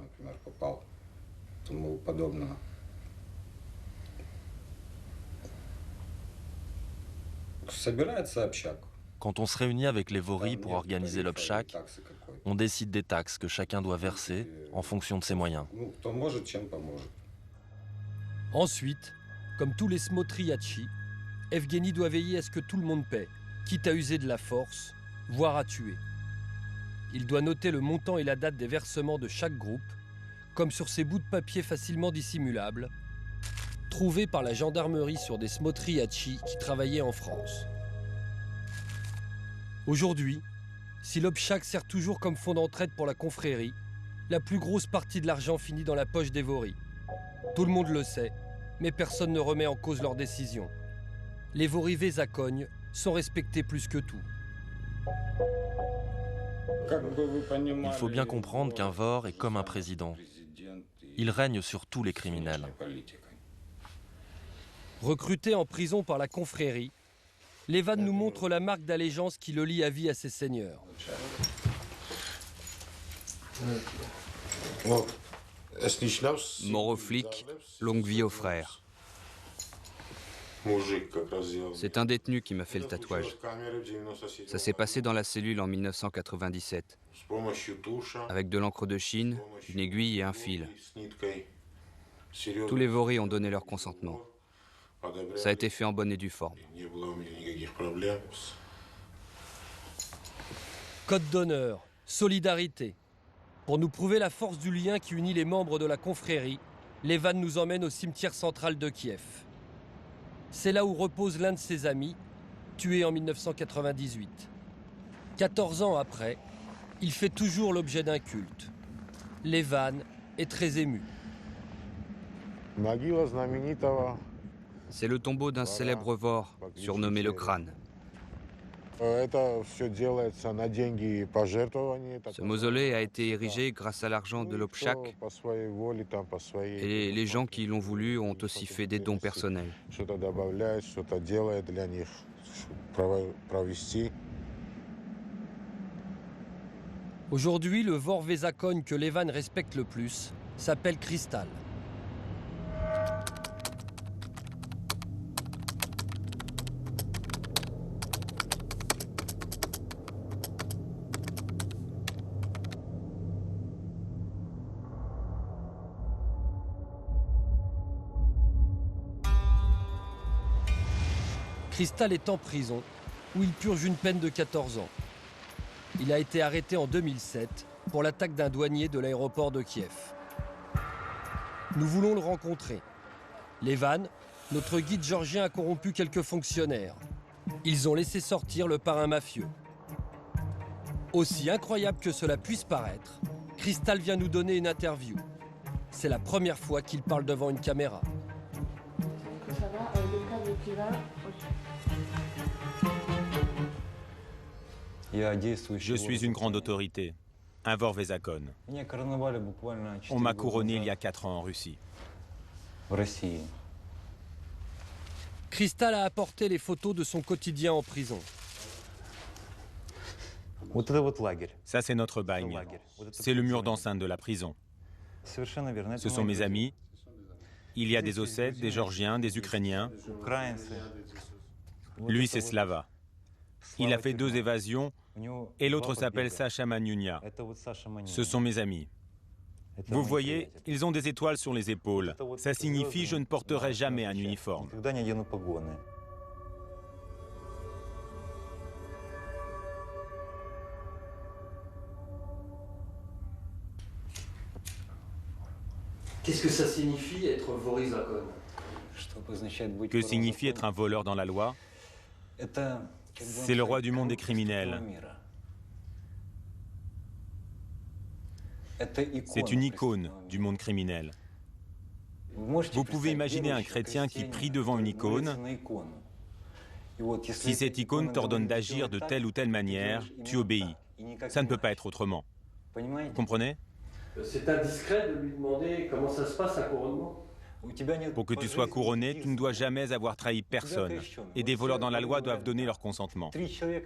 Quand on se réunit avec les Voris pour organiser l'obchak, on décide des taxes que chacun doit verser en fonction de ses moyens. Ensuite, comme tous les smotriachi, Evgeny doit veiller à ce que tout le monde paie, quitte à user de la force, voire à tuer. Il doit noter le montant et la date des versements de chaque groupe, comme sur ces bouts de papier facilement dissimulables, trouvés par la gendarmerie sur des smotriachi qui travaillaient en France. Aujourd'hui, si l'obchak sert toujours comme fonds d'entraide pour la confrérie, la plus grosse partie de l'argent finit dans la poche des Voris. Tout le monde le sait, mais personne ne remet en cause leurs décisions. Les Voris Vezakogne sont respectés plus que tout. Il faut bien comprendre qu'un Vor est comme un président. Il règne sur tous les criminels. Recruté en prison par la confrérie, Levan nous montre la marque d'allégeance qui le lie à vie à ses seigneurs. Mort aux flics, longue vie aux frères. C'est un détenu qui m'a fait le tatouage. Ça s'est passé dans la cellule en 1997, avec de l'encre de Chine, une aiguille et un fil. Tous les Voris ont donné leur consentement. Ça a été fait en bonne et due forme. Code d'honneur, solidarité. Pour nous prouver la force du lien qui unit les membres de la confrérie, Levan nous emmène au cimetière central de Kiev. C'est là où repose l'un de ses amis, tué en 1998. 14 ans après, il fait toujours l'objet d'un culte. Levan est très ému. C'est le tombeau d'un célèbre Vor, surnommé le Crâne. Ce mausolée a été érigé grâce à l'argent de l'Obchak et les gens qui l'ont voulu ont aussi fait des dons personnels. Aujourd'hui, le Vor Vezakogne que Levan respecte le plus s'appelle Cristal. Cristal est en prison, où il purge une peine de 14 ans. Il a été arrêté en 2007 pour l'attaque d'un douanier de l'aéroport de Kiev. Nous voulons le rencontrer. Levan, notre guide géorgien, a corrompu quelques fonctionnaires. Ils ont laissé sortir le parrain mafieux. Aussi incroyable que cela puisse paraître, Cristal vient nous donner une interview. C'est la première fois qu'il parle devant une caméra. Je suis une grande autorité, un Vor Vezakogne. On m'a couronné il y a 4 ans en Russie. Cristal a apporté les photos de son quotidien en prison. Ça, c'est notre bagne. C'est le mur d'enceinte de la prison. Ce sont mes amis. Il y a des Ossètes, des Géorgiens, des Ukrainiens. Lui, c'est Slava. Il a fait 2 évasions et l'autre s'appelle Sacha Maniunia. Ce sont mes amis. Vous voyez, ils ont des étoiles sur les épaules. Ça signifie je ne porterai jamais un uniforme. Qu'est-ce que ça signifie être Vorizakon? Que signifie être un voleur dans la loi? C'est le roi du monde des criminels. C'est une icône du monde criminel. Vous pouvez imaginer un chrétien qui prie devant une icône. Si cette icône t'ordonne d'agir de telle ou telle manière, tu obéis. Ça ne peut pas être autrement. Vous comprenez? C'est indiscret de lui demander comment ça se passe un couronnement? Pour que tu sois couronné, tu ne dois jamais avoir trahi personne. Et des voleurs dans la loi doivent donner leur consentement.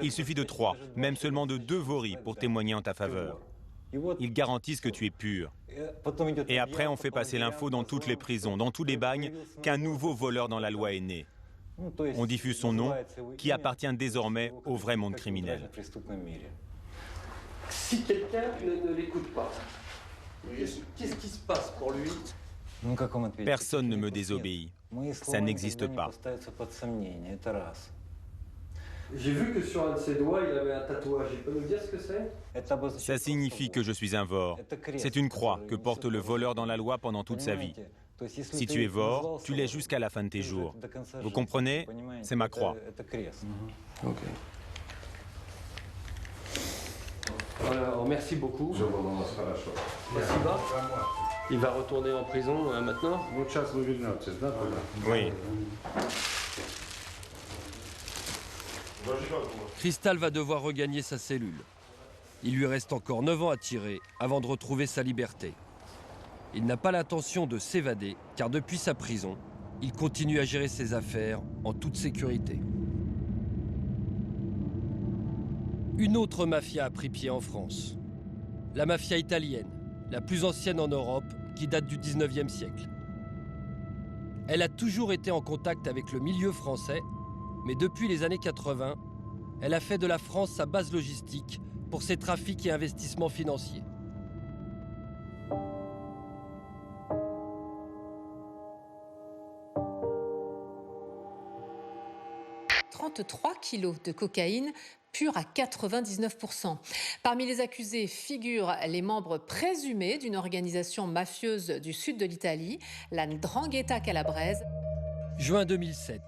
Il suffit de 3, même seulement de 2 voris pour témoigner en ta faveur. Ils garantissent que tu es pur. Et après, on fait passer l'info dans toutes les prisons, dans tous les bagnes, qu'un nouveau voleur dans la loi est né. On diffuse son nom, qui appartient désormais au vrai monde criminel. Si quelqu'un ne l'écoute pas, qu'est-ce qui se passe pour lui? Personne ne me désobéit. Ça n'existe pas. J'ai vu que sur un de ses doigts, il avait un tatouage. Il peut nous dire ce que c'est? Ça signifie que je suis un vore. C'est une croix que porte le voleur dans la loi pendant toute sa vie. Si tu es vore, tu l'es jusqu'à la fin de tes jours. Vous comprenez? C'est ma croix. Ok. Alors, merci beaucoup. Merci, Bas. Il va retourner en prison maintenant? Oui. Cristal va devoir regagner sa cellule. Il lui reste encore 9 ans à tirer avant de retrouver sa liberté. Il n'a pas l'intention de s'évader, car depuis sa prison, il continue à gérer ses affaires en toute sécurité. Une autre mafia a pris pied en France. La mafia italienne, la plus ancienne en Europe, qui date du 19e siècle. Elle a toujours été en contact avec le milieu français, mais depuis les années 80, elle a fait de la France sa base logistique pour ses trafics et investissements financiers. « 33 kilos de cocaïne pure à 99%. Parmi les accusés figurent les membres présumés d'une organisation mafieuse du sud de l'Italie, la 'Ndrangheta calabraise. Juin 2007,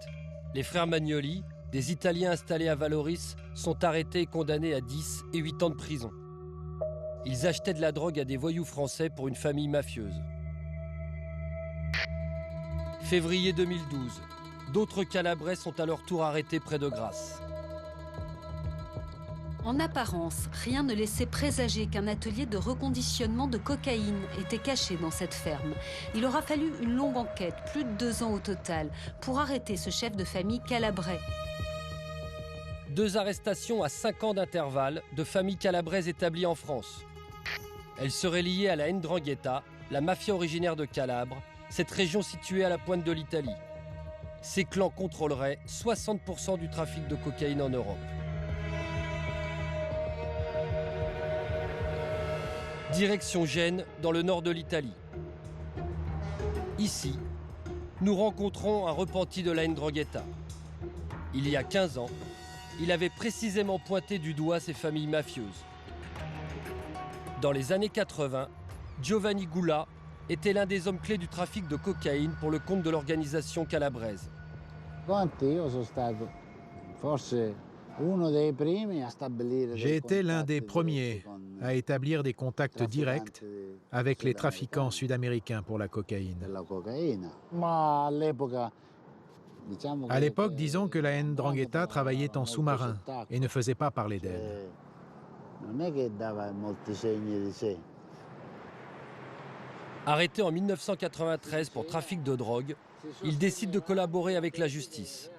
les frères Magnoli, des Italiens installés à Valoris, sont arrêtés et condamnés à 10 et 8 ans de prison. Ils achetaient de la drogue à des voyous français pour une famille mafieuse. Février 2012, d'autres Calabrais sont à leur tour arrêtés près de Grasse. En apparence, rien ne laissait présager qu'un atelier de reconditionnement de cocaïne était caché dans cette ferme. Il aura fallu une longue enquête, plus de 2 ans au total, pour arrêter ce chef de famille calabrais. 2 arrestations à 5 ans d'intervalle de familles calabraises établies en France. Elles seraient liées à la 'Ndrangheta, la mafia originaire de Calabre, cette région située à la pointe de l'Italie. Ces clans contrôleraient 60% du trafic de cocaïne en Europe. Direction Gênes, dans le nord de l'Italie. Ici, nous rencontrons un repenti de la 'Ndrangheta. Il y a 15 ans, il avait précisément pointé du doigt ces familles mafieuses. Dans les années 80, Giovanni Gula était l'un des hommes clés du trafic de cocaïne pour le compte de l'organisation calabraise. J'ai été l'un des premiers à établir des contacts directs avec les trafiquants sud-américains pour la cocaïne. À l'époque, disons que la 'Ndrangheta travaillait en sous-marin et ne faisait pas parler d'elle. Arrêté en 1993 pour trafic de drogue, il décide de collaborer avec la justice.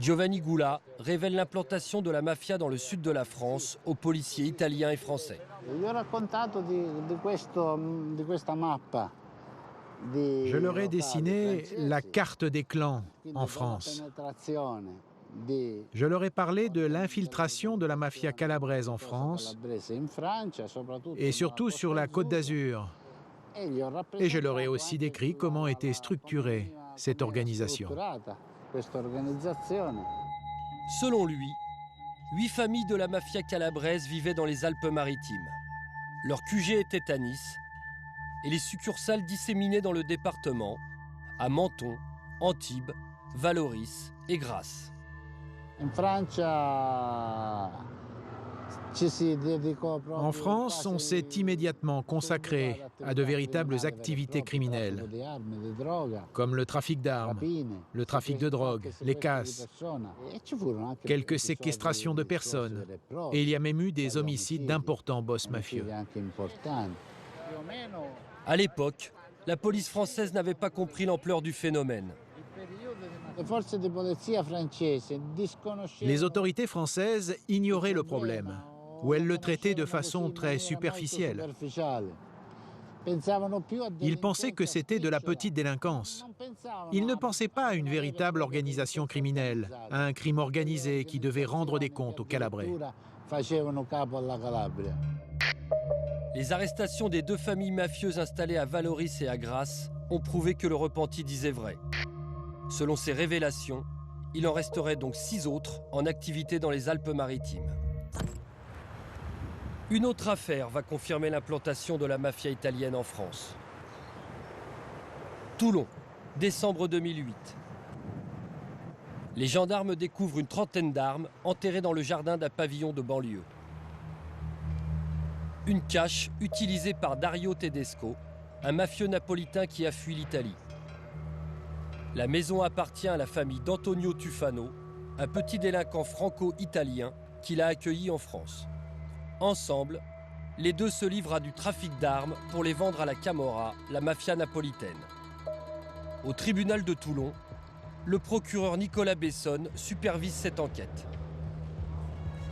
Giovanni Gula révèle l'implantation de la mafia dans le sud de la France aux policiers italiens et français. Je leur ai dessiné la carte des clans en France. Je leur ai parlé de l'infiltration de la mafia calabraise en France et surtout sur la Côte d'Azur. Et je leur ai aussi décrit comment était structurée cette organisation. Selon lui, 8 familles de la mafia calabraise vivaient dans les Alpes-Maritimes. Leur QG était à Nice et les succursales disséminées dans le département, à Menton, Antibes, Valoris et Grasse. En France, on s'est immédiatement consacré à de véritables activités criminelles, comme le trafic d'armes, le trafic de drogue, les casses, quelques séquestrations de personnes, et il y a même eu des homicides d'importants boss mafieux. À l'époque, la police française n'avait pas compris l'ampleur du phénomène. Les autorités françaises ignoraient le problème, ou elles le traitaient de façon très superficielle. Ils pensaient que c'était de la petite délinquance. Ils ne pensaient pas à une véritable organisation criminelle, à un crime organisé qui devait rendre des comptes aux Calabrais. Les arrestations des 2 familles mafieuses installées à Vallauris et à Grasse ont prouvé que le repenti disait vrai. Selon ces révélations, il en resterait donc 6 autres en activité dans les Alpes-Maritimes. Une autre affaire va confirmer l'implantation de la mafia italienne en France. Toulon, décembre 2008. Les gendarmes découvrent une trentaine d'armes enterrées dans le jardin d'un pavillon de banlieue. Une cache utilisée par Dario Tedesco, un mafieux napolitain qui a fui l'Italie. La maison appartient à la famille d'Antonio Tufano, un petit délinquant franco-italien qui l'a accueilli en France. Ensemble, les deux se livrent à du trafic d'armes pour les vendre à la Camorra, la mafia napolitaine. Au tribunal de Toulon, le procureur Nicolas Bessonne supervise cette enquête.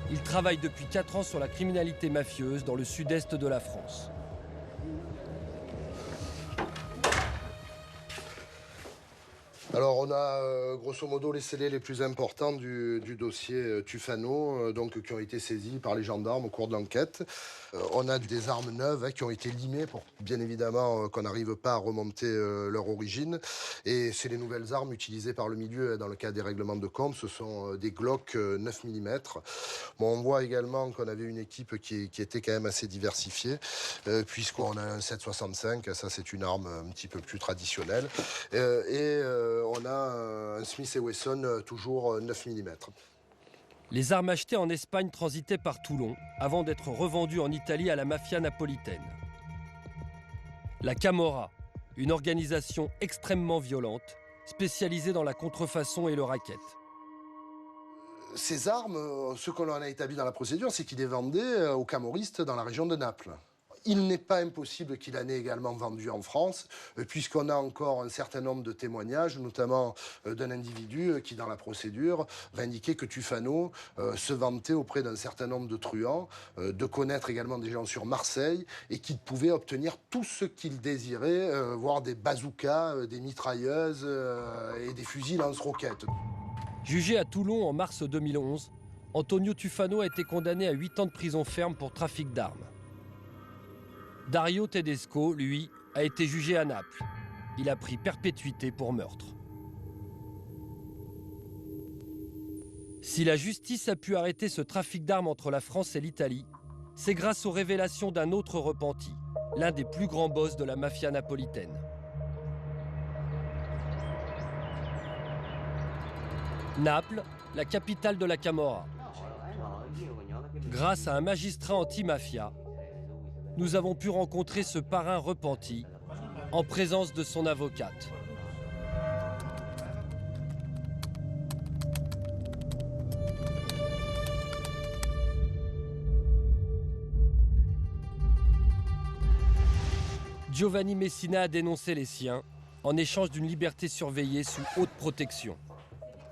Il travaille depuis 4 ans sur la criminalité mafieuse dans le sud-est de la France. Alors on a grosso modo les scellés les plus importants du dossier Tufano, donc, qui ont été saisis par les gendarmes au cours de l'enquête. On a des armes neuves qui ont été limées pour bien évidemment qu'on n'arrive pas à remonter leur origine. Et c'est les nouvelles armes utilisées par le milieu dans le cas des règlements de compte. Ce sont des Glock 9 mm. Bon, on voit également qu'on avait une équipe qui était quand même assez diversifiée, puisqu'on a un 7,65, ça c'est une arme un petit peu plus traditionnelle. On a un Smith & Wesson toujours 9 mm. Les armes achetées en Espagne transitaient par Toulon avant d'être revendues en Italie à la mafia napolitaine. La Camorra, une organisation extrêmement violente, spécialisée dans la contrefaçon et le racket. Ces armes, ce qu'on en a établi dans la procédure, c'est qu'il les vendait aux camorristes dans la région de Naples. Il n'est pas impossible qu'il en ait également vendu en France, puisqu'on a encore un certain nombre de témoignages, notamment d'un individu qui, dans la procédure, va indiquer que Tufano se vantait auprès d'un certain nombre de truands, de connaître également des gens sur Marseille, et qu'il pouvait obtenir tout ce qu'il désirait, voire des bazookas, des mitrailleuses et des fusils lance-roquettes. Jugé à Toulon en mars 2011, Antonio Tufano a été condamné à 8 ans de prison ferme pour trafic d'armes. Dario Tedesco, lui, a été jugé à Naples. Il a pris perpétuité pour meurtre. Si la justice a pu arrêter ce trafic d'armes entre la France et l'Italie, c'est grâce aux révélations d'un autre repenti, l'un des plus grands boss de la mafia napolitaine. Naples, la capitale de la Camorra. Grâce à un magistrat anti-mafia, nous avons pu rencontrer ce parrain repenti en présence de son avocate. Giovanni Messina a dénoncé les siens en échange d'une liberté surveillée sous haute protection.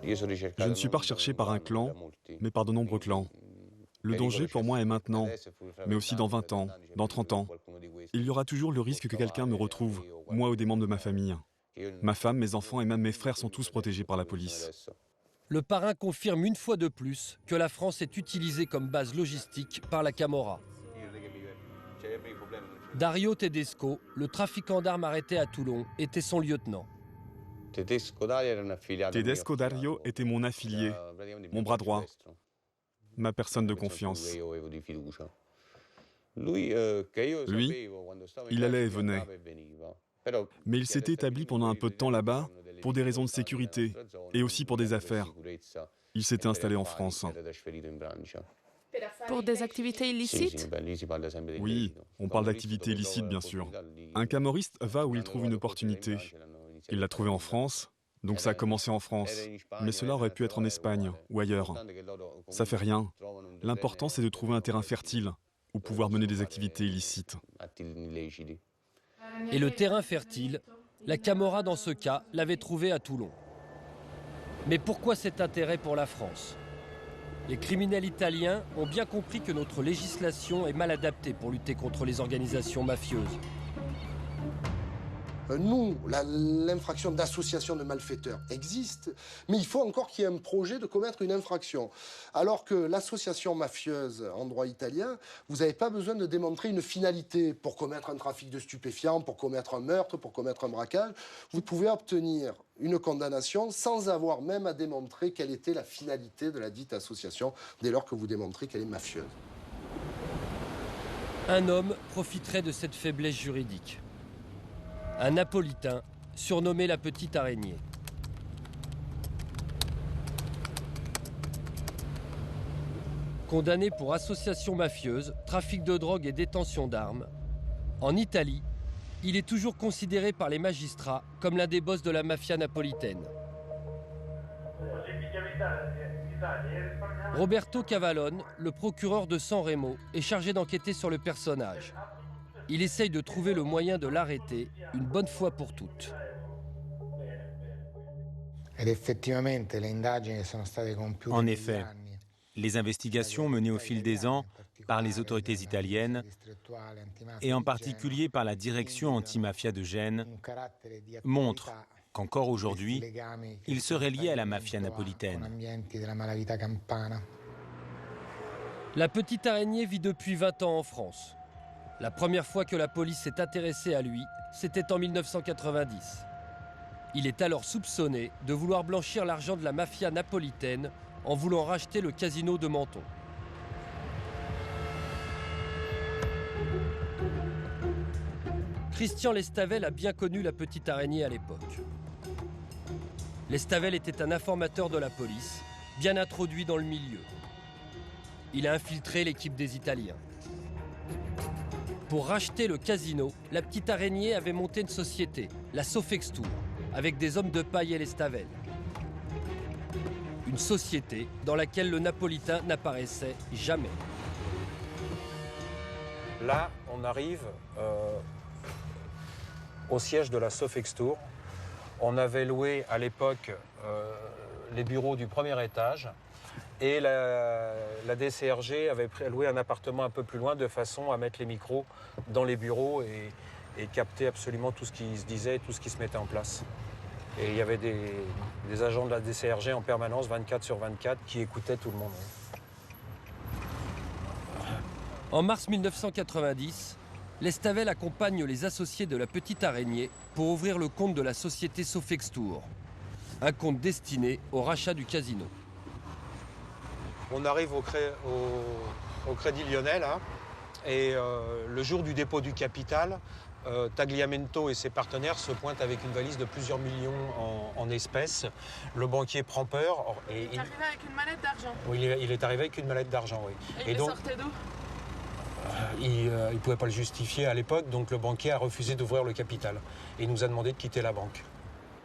Je ne suis pas recherché par un clan, mais par de nombreux clans. Le danger pour moi est maintenant, mais aussi dans 20 ans, dans 30 ans. Il y aura toujours le risque que quelqu'un me retrouve, moi ou des membres de ma famille. Ma femme, mes enfants et même mes frères sont tous protégés par la police. Le parrain confirme une fois de plus que la France est utilisée comme base logistique par la Camorra. Dario Tedesco, le trafiquant d'armes arrêté à Toulon, était son lieutenant. Tedesco Dario était mon affilié, mon bras droit, ma personne de confiance. Lui, il allait et venait. Mais il s'était établi pendant un peu de temps là-bas pour des raisons de sécurité et aussi pour des affaires. Il s'était installé en France. Pour des activités illicites? Oui, on parle d'activités illicites, bien sûr. Un camorriste va où il trouve une opportunité. Il l'a trouvée en France, donc ça a commencé en France. Mais cela aurait pu être en Espagne ou ailleurs. Ça fait rien. L'important, c'est de trouver un terrain fertile où pouvoir mener des activités illicites. Et le terrain fertile, la Camorra dans ce cas l'avait trouvé à Toulon. Mais pourquoi cet intérêt pour la France? Les criminels italiens ont bien compris que notre législation est mal adaptée pour lutter contre les organisations mafieuses. Nous, l'infraction d'association de malfaiteurs existe, mais il faut encore qu'il y ait un projet de commettre une infraction. Alors que l'association mafieuse en droit italien, vous n'avez pas besoin de démontrer une finalité pour commettre un trafic de stupéfiants, pour commettre un meurtre, pour commettre un braquage. Vous pouvez obtenir une condamnation sans avoir même à démontrer quelle était la finalité de la dite association, dès lors que vous démontrez qu'elle est mafieuse. Un homme profiterait de cette faiblesse juridique. Un Napolitain, surnommé la Petite Araignée. Condamné pour association mafieuse, trafic de drogue et détention d'armes, en Italie, il est toujours considéré par les magistrats comme l'un des boss de la mafia napolitaine. Roberto Cavallone, le procureur de San Remo, est chargé d'enquêter sur le personnage. Il essaye de trouver le moyen de l'arrêter, une bonne fois pour toutes. En effet, les investigations menées au fil des ans par les autorités italiennes, et en particulier par la direction antimafia de Gênes, montrent qu'encore aujourd'hui, il serait lié à la mafia napolitaine. La Petite Araignée vit depuis 20 ans en France. La première fois que la police s'est intéressée à lui, c'était en 1990. Il est alors soupçonné de vouloir blanchir l'argent de la mafia napolitaine en voulant racheter le casino de Menton. Christian Lestavel a bien connu la Petite Araignée à l'époque. Lestavel était un informateur de la police, bien introduit dans le milieu. Il a infiltré l'équipe des Italiens. Pour racheter le casino, la Petite Araignée avait monté une société, la Sofextour, avec des hommes de paille et Lestavel. Une société dans laquelle le Napolitain n'apparaissait jamais. Là, on arrive au siège de la Sofextour. On avait loué à l'époque les bureaux du premier étage. Et la DCRG avait loué un appartement un peu plus loin de façon à mettre les micros dans les bureaux et capter absolument tout ce qui se disait, tout ce qui se mettait en place. Et il y avait des agents de la DCRG en permanence, 24/24, qui écoutaient tout le monde. En mars 1990, Lestavel accompagne les associés de la Petite Araignée pour ouvrir le compte de la société Sofextour. Un compte destiné au rachat du casino. On arrive au Crédit Lyonnais, là, et le jour du dépôt du capital, Tagliamento et ses partenaires se pointent avec une valise de plusieurs millions en espèces. Le banquier prend peur. Il est arrivé avec une mallette d'argent. Oui, il est arrivé avec une mallette d'argent, oui. Et donc, sortait d'où? Il ne pouvait pas le justifier à l'époque, donc le banquier a refusé d'ouvrir le capital. Et il nous a demandé de quitter la banque.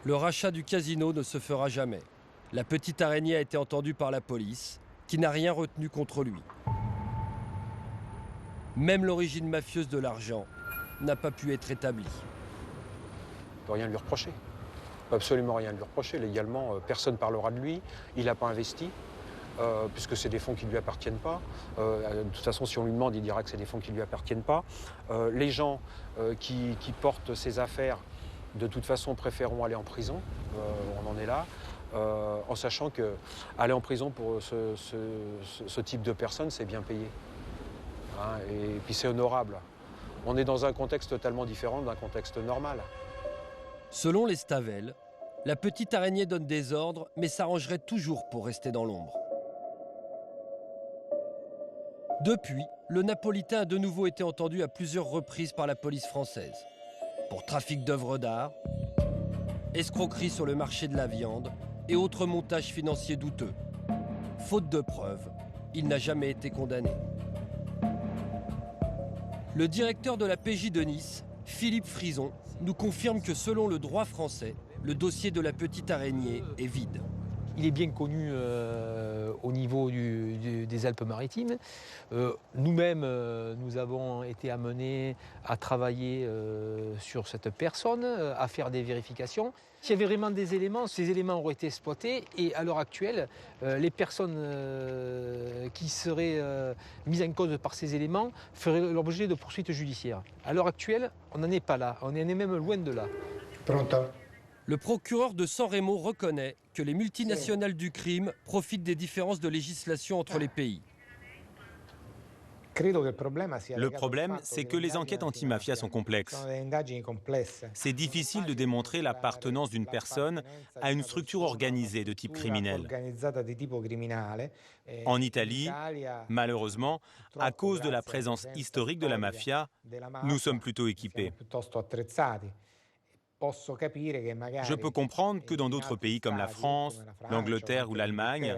Le rachat du casino ne se fera jamais. La Petite Araignée a été entendue par la police, qui n'a rien retenu contre lui. Même l'origine mafieuse de l'argent n'a pas pu être établie. On ne peut rien lui reprocher. Absolument rien lui reprocher. Légalement, personne ne parlera de lui. Il n'a pas investi, puisque c'est des fonds qui ne lui appartiennent pas. De toute façon, si on lui demande, il dira que c'est des fonds qui ne lui appartiennent pas. Les gens qui portent ces affaires, de toute façon, préféreront aller en prison. On en est là. En sachant qu'aller en prison pour ce type de personnes, c'est bien payé. Hein, et puis c'est honorable. On est dans un contexte totalement différent d'un contexte normal. Selon Lestavel, la Petite Araignée donne des ordres, mais s'arrangerait toujours pour rester dans l'ombre. Depuis, le Napolitain a de nouveau été entendu à plusieurs reprises par la police française. Pour trafic d'œuvres d'art, escroquerie sur le marché de la viande et autres montages financiers douteux. Faute de preuves, il n'a jamais été condamné. Le directeur de la PJ de Nice, Philippe Frison, nous confirme que selon le droit français, le dossier de la Petite Araignée est vide. Il est bien connu au niveau des Alpes-Maritimes. Nous-mêmes, nous avons été amenés à travailler sur cette personne, à faire des vérifications. S'il y avait vraiment des éléments, ces éléments auraient été exploités et à l'heure actuelle, les personnes qui seraient mises en cause par ces éléments feraient l'objet de poursuites judiciaires. À l'heure actuelle, on n'en est pas là, on en est même loin de là. Le procureur de San Remo reconnaît que les multinationales du crime profitent des différences de législation entre les pays. Le problème, c'est que les enquêtes anti-mafia sont complexes. C'est difficile de démontrer l'appartenance d'une personne à une structure organisée de type criminel. En Italie, malheureusement, à cause de la présence historique de la mafia, nous sommes plutôt équipés. Je peux comprendre que dans d'autres pays comme la France, l'Angleterre ou l'Allemagne,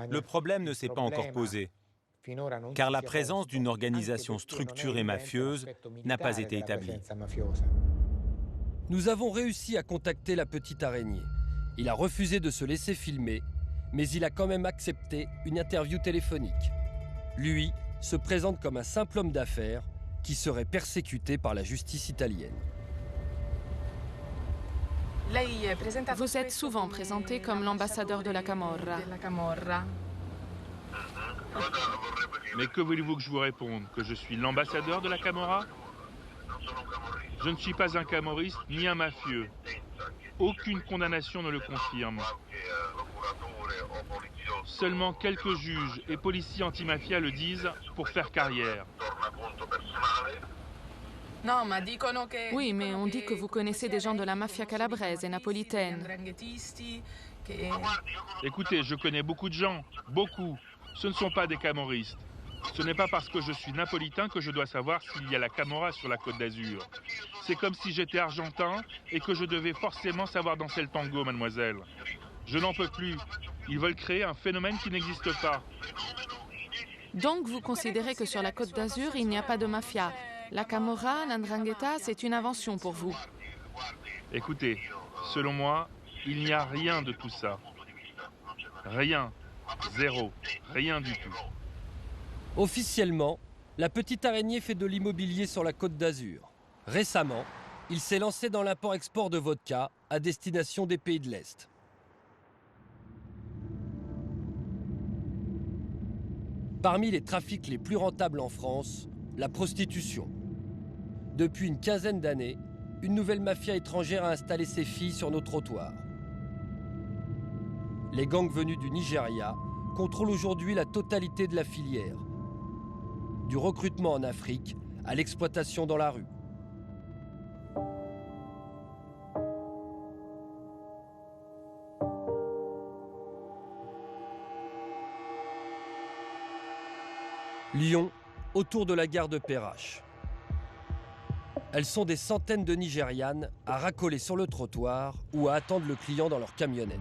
le problème ne s'est pas encore posé, car la présence d'une organisation structurée mafieuse n'a pas été établie. Nous avons réussi à contacter la petite araignée. Il a refusé de se laisser filmer, mais il a quand même accepté une interview téléphonique. Lui se présente comme un simple homme d'affaires qui serait persécuté par la justice italienne. Vous êtes souvent présenté comme l'ambassadeur de la Camorra. Mais que voulez-vous que je vous réponde? Que je suis l'ambassadeur de la Camorra? Je ne suis pas un camorriste ni un mafieux. Aucune condamnation ne le confirme. Seulement quelques juges et policiers anti-mafia le disent pour faire carrière. Oui, mais on dit que vous connaissez des gens de la mafia calabraise et napolitaine. Écoutez, je connais beaucoup de gens, beaucoup. Ce ne sont pas des camorristes. Ce n'est pas parce que je suis napolitain que je dois savoir s'il y a la Camorra sur la Côte d'Azur. C'est comme si j'étais argentin et que je devais forcément savoir danser le tango, mademoiselle. Je n'en peux plus. Ils veulent créer un phénomène qui n'existe pas. Donc vous considérez que sur la Côte d'Azur, il n'y a pas de mafia. La Camorra, l'Ndrangheta, c'est une invention pour vous. Écoutez, selon moi, il n'y a rien de tout ça. Rien. Zéro. Rien du tout. Officiellement, la petite araignée fait de l'immobilier sur la Côte d'Azur. Récemment, il s'est lancé dans l'import-export de vodka à destination des pays de l'Est. Parmi les trafics les plus rentables en France, la prostitution. Depuis une quinzaine d'années, une nouvelle mafia étrangère a installé ses filles sur nos trottoirs. Les gangs venus du Nigeria contrôlent aujourd'hui la totalité de la filière, du recrutement en Afrique à l'exploitation dans la rue. Lyon, autour de la gare de Perrache. Elles sont des centaines de Nigérianes à racoler sur le trottoir ou à attendre le client dans leur camionnette.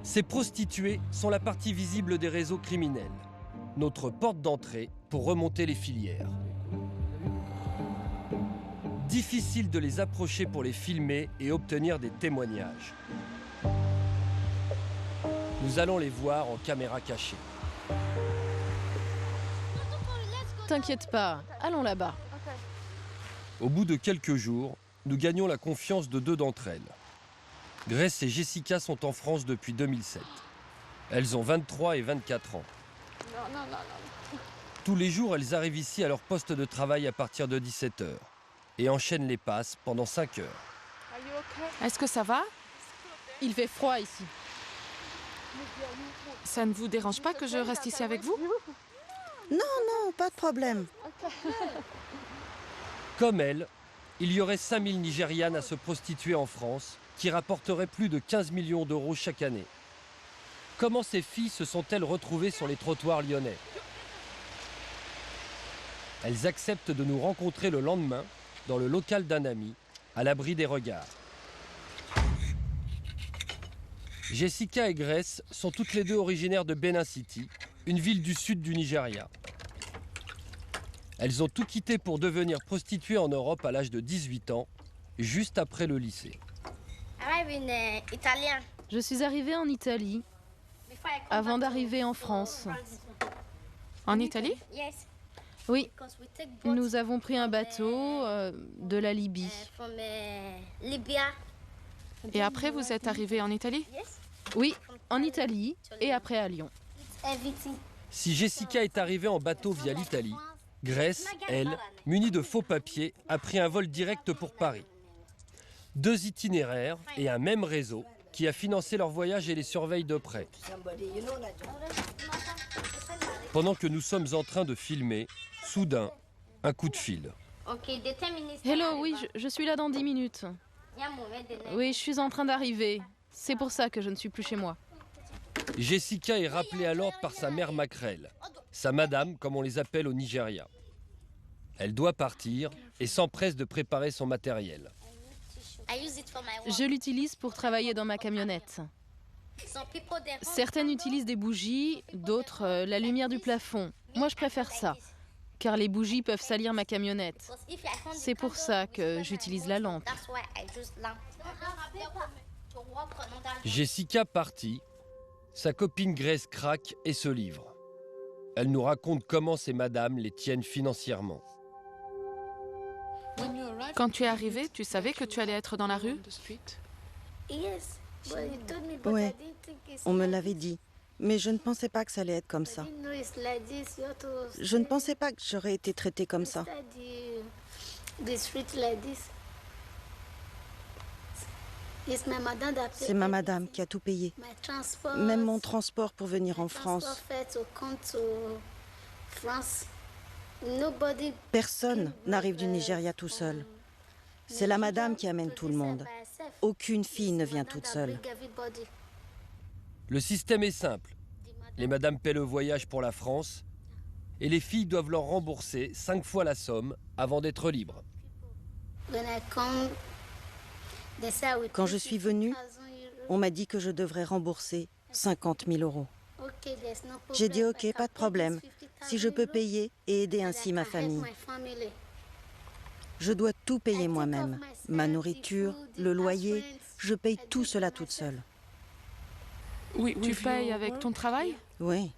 Ces prostituées sont la partie visible des réseaux criminels, notre porte d'entrée pour remonter les filières. Difficile de les approcher pour les filmer et obtenir des témoignages. Nous allons les voir en caméra cachée. T'inquiète pas, allons là-bas. Au bout de quelques jours, nous gagnons la confiance de deux d'entre elles. Grace et Jessica sont en France depuis 2007. Elles ont 23 et 24 ans. Non. Tous les jours, elles arrivent ici à leur poste de travail à partir de 17h et enchaînent les passes pendant 5 heures. Est-ce que ça va? Il fait froid ici. Ça ne vous dérange pas que je reste ici avec vous? Non, pas de problème. Comme elles, il y aurait 5000 Nigérianes à se prostituer en France, qui rapporteraient plus de 15 millions d'euros chaque année. Comment ces filles se sont-elles retrouvées sur les trottoirs lyonnais? Elles acceptent de nous rencontrer le lendemain, dans le local d'un ami, à l'abri des regards. Jessica et Grace sont toutes les deux originaires de Benin City, une ville du sud du Nigeria. Elles ont tout quitté pour devenir prostituées en Europe à l'âge de 18 ans, juste après le lycée. Je suis arrivée en Italie avant d'arriver en France. En Italie? Oui, nous avons pris un bateau de la Libye. Et après, vous êtes arrivé en Italie? Oui, en Italie et après à Lyon. Si Jessica est arrivée en bateau via l'Italie, Grace, elle, munie de faux papiers, a pris un vol direct pour Paris. 2 itinéraires et un même réseau qui a financé leur voyage et les surveille de près. Pendant que nous sommes en train de filmer, soudain, un coup de fil. Hello, oui, je suis là dans 10 minutes. Oui, je suis en train d'arriver. C'est pour ça que je ne suis plus chez moi. Jessica est rappelée à l'ordre par sa mère Macrel, sa madame comme on les appelle au Nigeria. Elle doit partir et s'empresse de préparer son matériel. Je l'utilise pour travailler dans ma camionnette. Certaines utilisent des bougies, d'autres la lumière du plafond. Moi, je préfère ça, car les bougies peuvent salir ma camionnette. C'est pour ça que j'utilise la lampe. Jessica partie, sa copine Grace craque et se livre. Elle nous raconte comment ces madames les tiennent financièrement. Quand tu es arrivé, tu savais que tu allais être dans la rue? Ouais, on me l'avait dit, mais je ne pensais pas que ça allait être comme ça. Je ne pensais pas que j'aurais été traitée comme ça. C'est ma madame qui a tout payé, même mon transport pour venir en France. Personne n'arrive du Nigeria tout seul. C'est la madame qui amène tout le monde. Aucune fille ne vient toute seule. Le système est simple. Les madames paient le voyage pour la France et les filles doivent leur rembourser 5 fois la somme avant d'être libres. Quand je suis venue, on m'a dit que je devrais rembourser 50 000 euros. J'ai dit ok, pas de problème, si je peux payer et aider ainsi ma famille. Je dois tout payer moi-même, ma nourriture, le loyer, je paye tout cela toute seule. Oui, tu payes avec ton travail? Oui.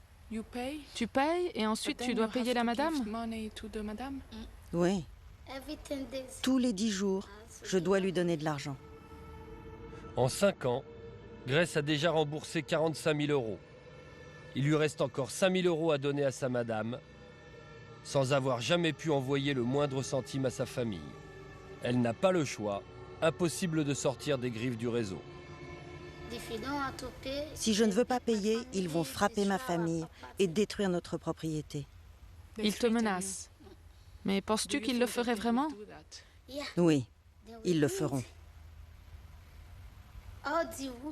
Tu payes et ensuite tu dois payer la madame? Oui. Tous les 10 jours, je dois lui donner de l'argent. En 5 ans, Grace a déjà remboursé 45 000 euros. Il lui reste encore 5 000 euros à donner à sa madame, sans avoir jamais pu envoyer le moindre centime à sa famille. Elle n'a pas le choix, impossible de sortir des griffes du réseau. Si je ne veux pas payer, ils vont frapper ma famille et détruire notre propriété. Ils te menacent. Mais penses-tu qu'ils le feraient vraiment? Oui, ils le feront.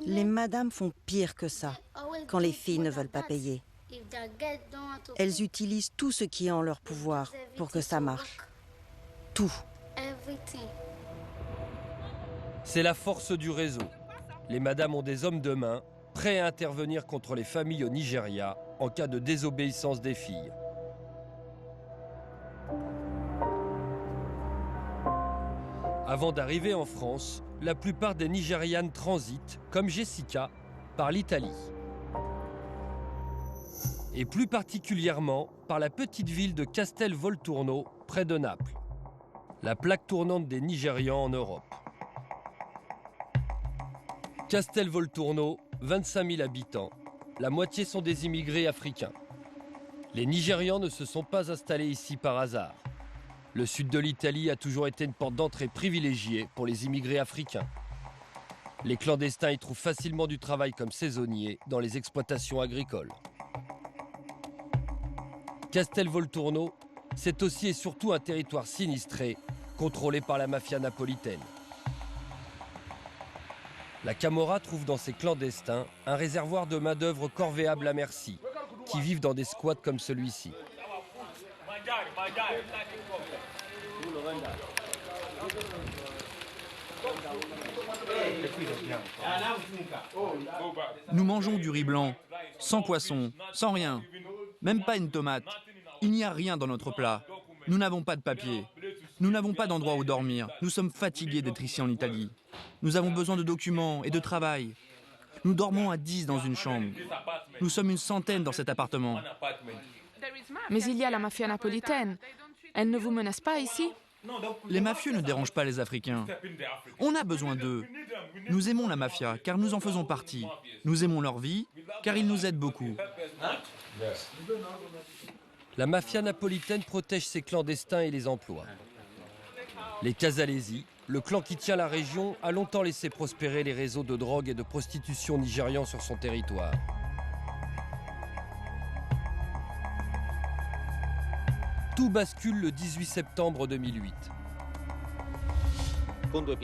Les madames font pire que ça, quand les filles ne veulent pas payer. Elles utilisent tout ce qui est en leur pouvoir pour que ça marche. Tout. C'est la force du réseau. Les madames ont des hommes de main, prêts à intervenir contre les familles au Nigeria en cas de désobéissance des filles. Avant d'arriver en France, la plupart des Nigérianes transitent, comme Jessica, par l'Italie. Et plus particulièrement par la petite ville de Castelvolturno, près de Naples. La plaque tournante des Nigérians en Europe. Castelvolturno, 25 000 habitants. La moitié sont des immigrés africains. Les Nigérians ne se sont pas installés ici par hasard. Le sud de l'Italie a toujours été une porte d'entrée privilégiée pour les immigrés africains. Les clandestins y trouvent facilement du travail comme saisonniers dans les exploitations agricoles. Castelvolturno, c'est aussi et surtout un territoire sinistré, contrôlé par la mafia napolitaine. La Camorra trouve dans ces clandestins un réservoir de main-d'œuvre corvéable à merci, qui vivent dans des squats comme celui-ci. Nous mangeons du riz blanc, sans poisson, sans rien, même pas une tomate. Il n'y a rien dans notre plat. Nous n'avons pas de papier. Nous n'avons pas d'endroit où dormir. Nous sommes fatigués d'être ici en Italie. Nous avons besoin de documents et de travail. Nous dormons à 10 dans une chambre. Nous sommes une centaine dans cet appartement. Mais il y a la mafia napolitaine. Elle ne vous menace pas ici? Les mafieux ne dérangent pas les Africains. On a besoin d'eux. Nous aimons la mafia, car nous en faisons partie. Nous aimons leur vie, car ils nous aident beaucoup. La mafia napolitaine protège ses clandestins et les emplois. Les Casalesi, le clan qui tient la région, a longtemps laissé prospérer les réseaux de drogue et de prostitution nigérians sur son territoire. Tout bascule le 18 septembre 2008.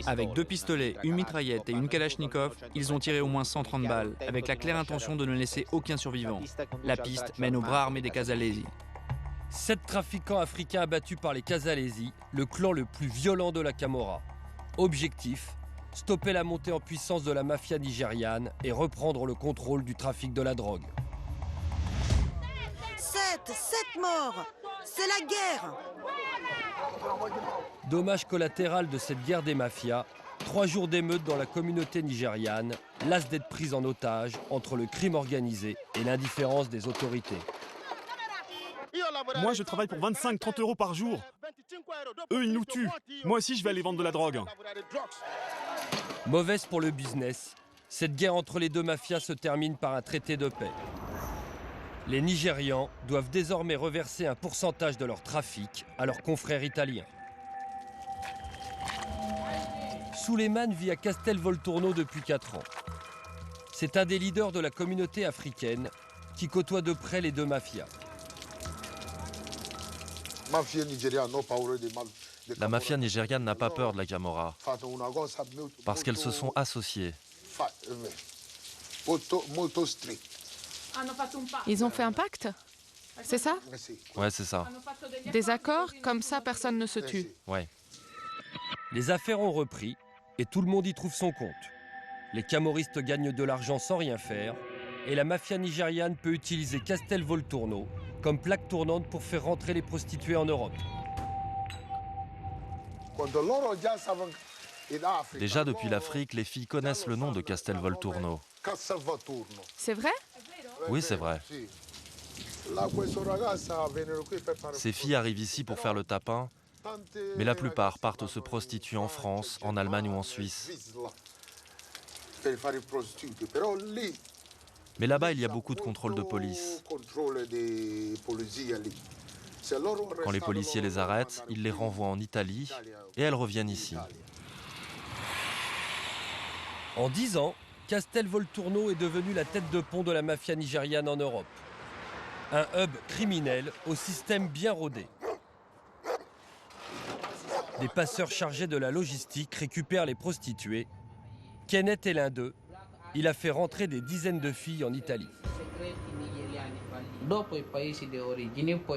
Avec 2 pistolets, une mitraillette et une kalachnikov, ils ont tiré au moins 130 balles, avec la claire intention de ne laisser aucun survivant. La piste mène au bras armé des Casalesi. 7 trafiquants africains abattus par les Casalesi, le clan le plus violent de la Camorra. Objectif, stopper la montée en puissance de la mafia nigériane et reprendre le contrôle du trafic de la drogue. 7 morts! C'est la guerre! Dommage collatéral de cette guerre des mafias, 3 jours d'émeutes dans la communauté nigériane, lasse d'être prise en otage entre le crime organisé et l'indifférence des autorités. Moi, je travaille pour 25-30 euros par jour. Eux, ils nous tuent. Moi aussi, je vais aller vendre de la drogue. Mauvaise pour le business, cette guerre entre les deux mafias se termine par un traité de paix. Les Nigérians doivent désormais reverser un pourcentage de leur trafic à leurs confrères italiens. Souleymane vit à Castelvolturno depuis 4 ans. C'est un des leaders de la communauté africaine qui côtoie de près les deux mafias. La mafia nigériane n'a pas peur de la Camorra, parce qu'elles se sont associées. Ils ont fait un pacte? C'est ça? Ouais, c'est ça. Des accords, comme ça personne ne se tue. Ouais. Les affaires ont repris et tout le monde y trouve son compte. Les camoristes gagnent de l'argent sans rien faire et la mafia nigériane peut utiliser Castelvolturno comme plaque tournante pour faire rentrer les prostituées en Europe. Déjà depuis l'Afrique, les filles connaissent le nom de Castelvolturno. C'est vrai? Oui, c'est vrai. Ces filles arrivent ici pour faire le tapin, mais la plupart partent se prostituer en France, en Allemagne ou en Suisse. Mais là-bas, il y a beaucoup de contrôles de police. Quand les policiers les arrêtent, ils les renvoient en Italie et elles reviennent ici. En 10 ans, Castelvolturno est devenu la tête de pont de la mafia nigériane en Europe. Un hub criminel au système bien rodé. Des passeurs chargés de la logistique récupèrent les prostituées. Kenneth est l'un d'eux. Il a fait rentrer des dizaines de filles en Italie.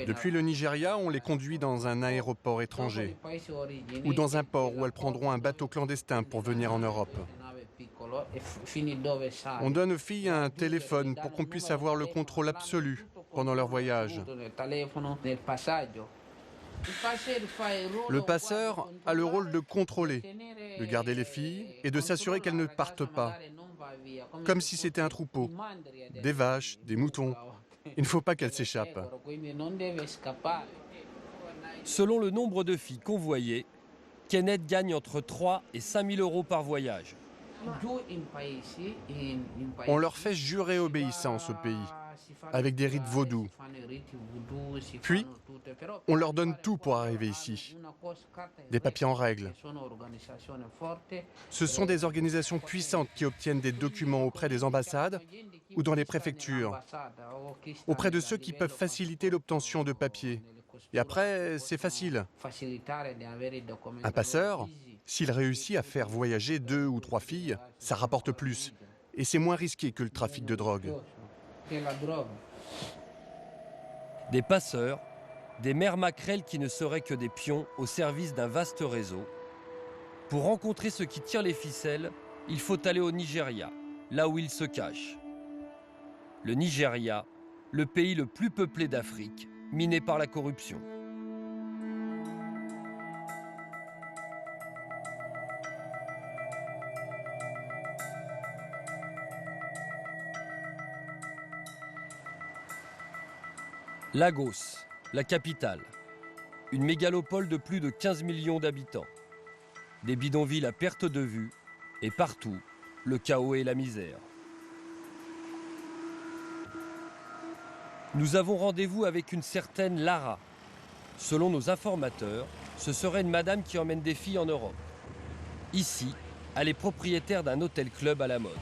Depuis le Nigeria, on les conduit dans un aéroport étranger ou dans un port où elles prendront un bateau clandestin pour venir en Europe. On donne aux filles un téléphone pour qu'on puisse avoir le contrôle absolu pendant leur voyage. Le passeur a le rôle de contrôler, de garder les filles et de s'assurer qu'elles ne partent pas, comme si c'était un troupeau, des vaches, des moutons. Il ne faut pas qu'elles s'échappent. Selon le nombre de filles convoyées, Kenneth gagne entre 3 et 5 000 euros par voyage. On leur fait jurer obéissance au pays, avec des rites vaudous. Puis, on leur donne tout pour arriver ici. Des papiers en règle. Ce sont des organisations puissantes qui obtiennent des documents auprès des ambassades ou dans les préfectures, auprès de ceux qui peuvent faciliter l'obtention de papiers. Et après, c'est facile. Un passeur, s'il réussit à faire voyager 2 ou 3 filles, ça rapporte plus. Et c'est moins risqué que le trafic de drogue. Des passeurs, des mères maquerelles qui ne seraient que des pions au service d'un vaste réseau. Pour rencontrer ceux qui tirent les ficelles, il faut aller au Nigeria, là où ils se cachent. Le Nigeria, le pays le plus peuplé d'Afrique, miné par la corruption. Lagos, la capitale. Une mégalopole de plus de 15 millions d'habitants. Des bidonvilles à perte de vue et partout, le chaos et la misère. Nous avons rendez-vous avec une certaine Lara. Selon nos informateurs, ce serait une madame qui emmène des filles en Europe. Ici, elle est propriétaire d'un hôtel-club à la mode.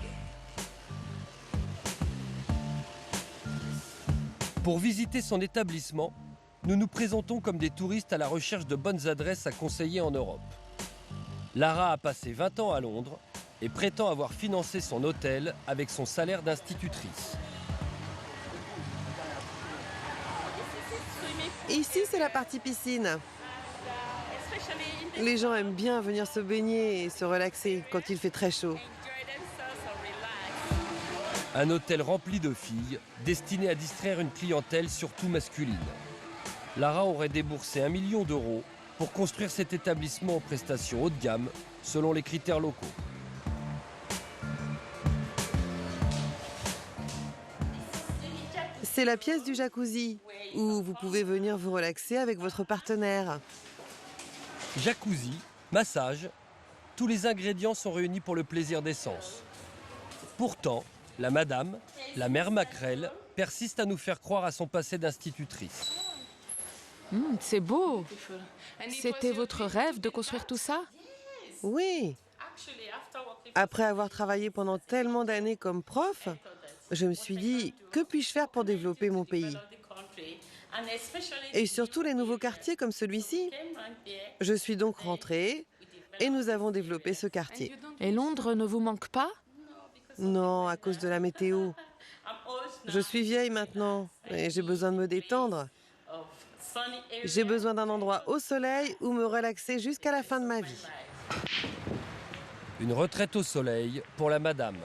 Pour visiter son établissement, nous nous présentons comme des touristes à la recherche de bonnes adresses à conseiller en Europe. Lara a passé 20 ans à Londres et prétend avoir financé son hôtel avec son salaire d'institutrice. Ici, c'est la partie piscine. Les gens aiment bien venir se baigner et se relaxer quand il fait très chaud. Un hôtel rempli de filles, destiné à distraire une clientèle surtout masculine. Lara aurait déboursé 1 million d'euros pour construire cet établissement aux prestations haut de gamme, selon les critères locaux. C'est la pièce du jacuzzi, où vous pouvez venir vous relaxer avec votre partenaire. Jacuzzi, massage, tous les ingrédients sont réunis pour le plaisir des sens. Pourtant, la madame, la mère Maquerel, persiste à nous faire croire à son passé d'institutrice. C'est beau. C'était votre rêve de construire tout ça? Oui. Après avoir travaillé pendant tellement d'années comme prof, je me suis dit, que puis-je faire pour développer mon pays? Et surtout les nouveaux quartiers comme celui-ci. Je suis donc rentrée et nous avons développé ce quartier. Et Londres ne vous manque pas? Non, à cause de la météo. Je suis vieille maintenant et j'ai besoin de me détendre. J'ai besoin d'un endroit au soleil où me relaxer jusqu'à la fin de ma vie. Une retraite au soleil pour la madame.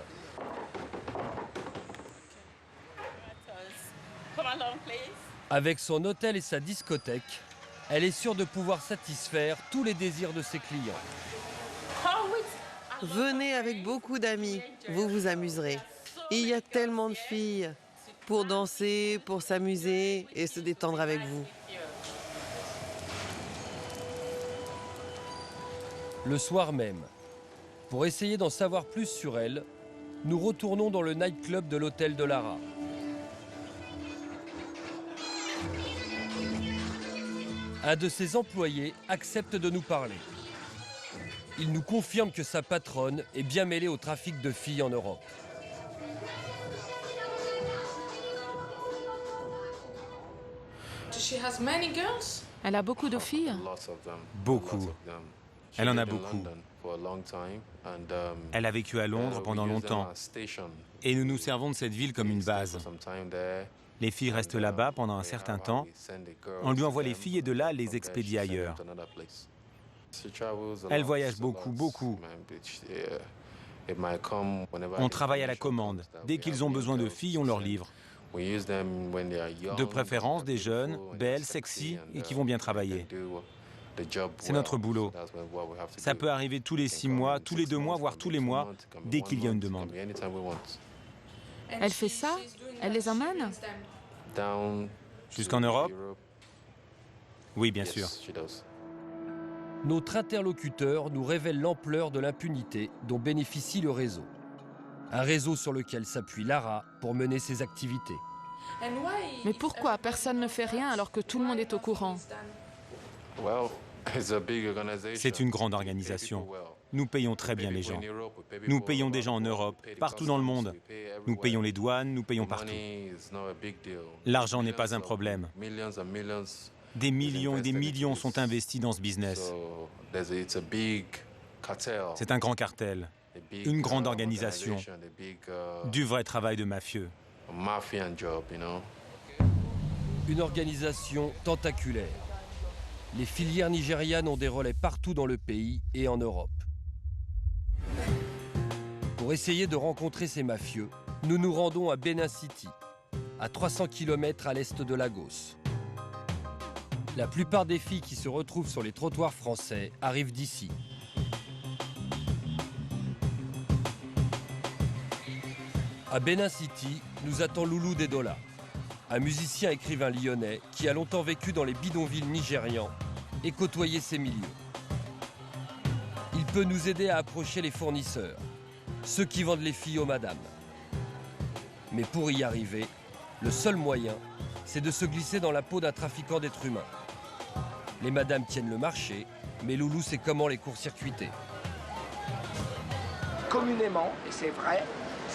Avec son hôtel et sa discothèque, elle est sûre de pouvoir satisfaire tous les désirs de ses clients. Venez avec beaucoup d'amis, vous vous amuserez. Il y a tellement de filles pour danser, pour s'amuser et se détendre avec vous. Le soir même, pour essayer d'en savoir plus sur elle, nous retournons dans le nightclub de l'hôtel de Lara. Un de ses employés accepte de nous parler. Il nous confirme que sa patronne est bien mêlée au trafic de filles en Europe. Elle a beaucoup de filles? Beaucoup. Elle en a beaucoup. Elle a vécu à Londres pendant longtemps. Et nous nous servons de cette ville comme une base. Les filles restent là-bas pendant un certain temps. On lui envoie les filles et de là, les expédie ailleurs. Elle voyage beaucoup, beaucoup. On travaille à la commande. Dès qu'ils ont besoin de filles, on leur livre. De préférence, des jeunes, belles, sexy et qui vont bien travailler. C'est notre boulot. Ça peut arriver tous les 6 mois, tous les 2 mois, voire tous les mois, dès qu'il y a une demande. Elle fait ça? Elle les emmène? Jusqu'en Europe? Oui, bien sûr. Notre interlocuteur nous révèle l'ampleur de l'impunité dont bénéficie le réseau. Un réseau sur lequel s'appuie Lara pour mener ses activités. Mais pourquoi personne ne fait rien alors que tout le monde est au courant? C'est une grande organisation. Nous payons très bien les gens. Nous payons des gens en Europe, partout dans le monde. Nous payons les douanes, nous payons partout. L'argent n'est pas un problème. Des millions et des millions sont investis dans ce business. C'est un grand cartel, une grande organisation, du vrai travail de mafieux. Une organisation tentaculaire. Les filières nigérianes ont des relais partout dans le pays et en Europe. Pour essayer de rencontrer ces mafieux, nous nous rendons à Benin City, à 300 km à l'est de Lagos. La plupart des filles qui se retrouvent sur les trottoirs français arrivent d'ici. À Benin City, nous attend Loulou Dedola. un musicien écrivain lyonnais qui a longtemps vécu dans les bidonvilles nigérians et côtoyé ces milieux. Il peut nous aider à approcher les fournisseurs, ceux qui vendent les filles aux madames. Mais pour y arriver, le seul moyen, c'est de se glisser dans la peau d'un trafiquant d'êtres humains. Les madames tiennent le marché, mais Loulou sait comment les court-circuiter. Communément, et c'est vrai,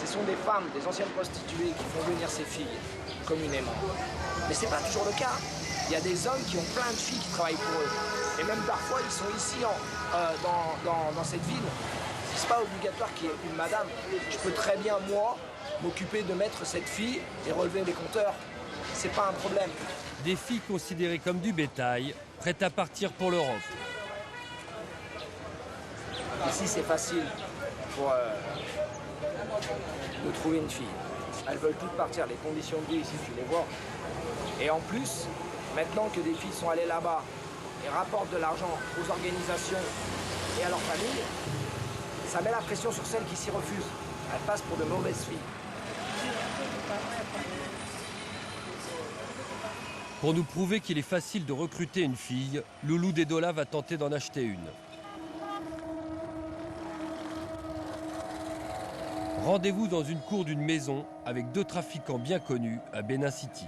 ce sont des femmes, des anciennes prostituées qui font venir ces filles, communément. Mais c'est pas toujours le cas. Il y a des hommes qui ont plein de filles qui travaillent pour eux. Et même parfois, ils sont ici dans cette ville. C'est pas obligatoire qu'il y ait une madame. Je peux très bien, moi, m'occuper de mettre cette fille et relever les compteurs. C'est pas un problème. Des filles considérées comme du bétail, prêtes à partir pour l'Europe. Ici, c'est facile pour de trouver une fille. Elles veulent toutes partir. Les conditions de vie ici, tu les vois. Et en plus, maintenant que des filles sont allées là-bas et rapportent de l'argent aux organisations et à leurs familles, ça met la pression sur celles qui s'y refusent. Elles passent pour de mauvaises filles. Pour nous prouver qu'il est facile de recruter une fille, Loulou Dedola va tenter d'en acheter une. Rendez-vous dans une cour d'une maison avec 2 trafiquants bien connus à Benin City.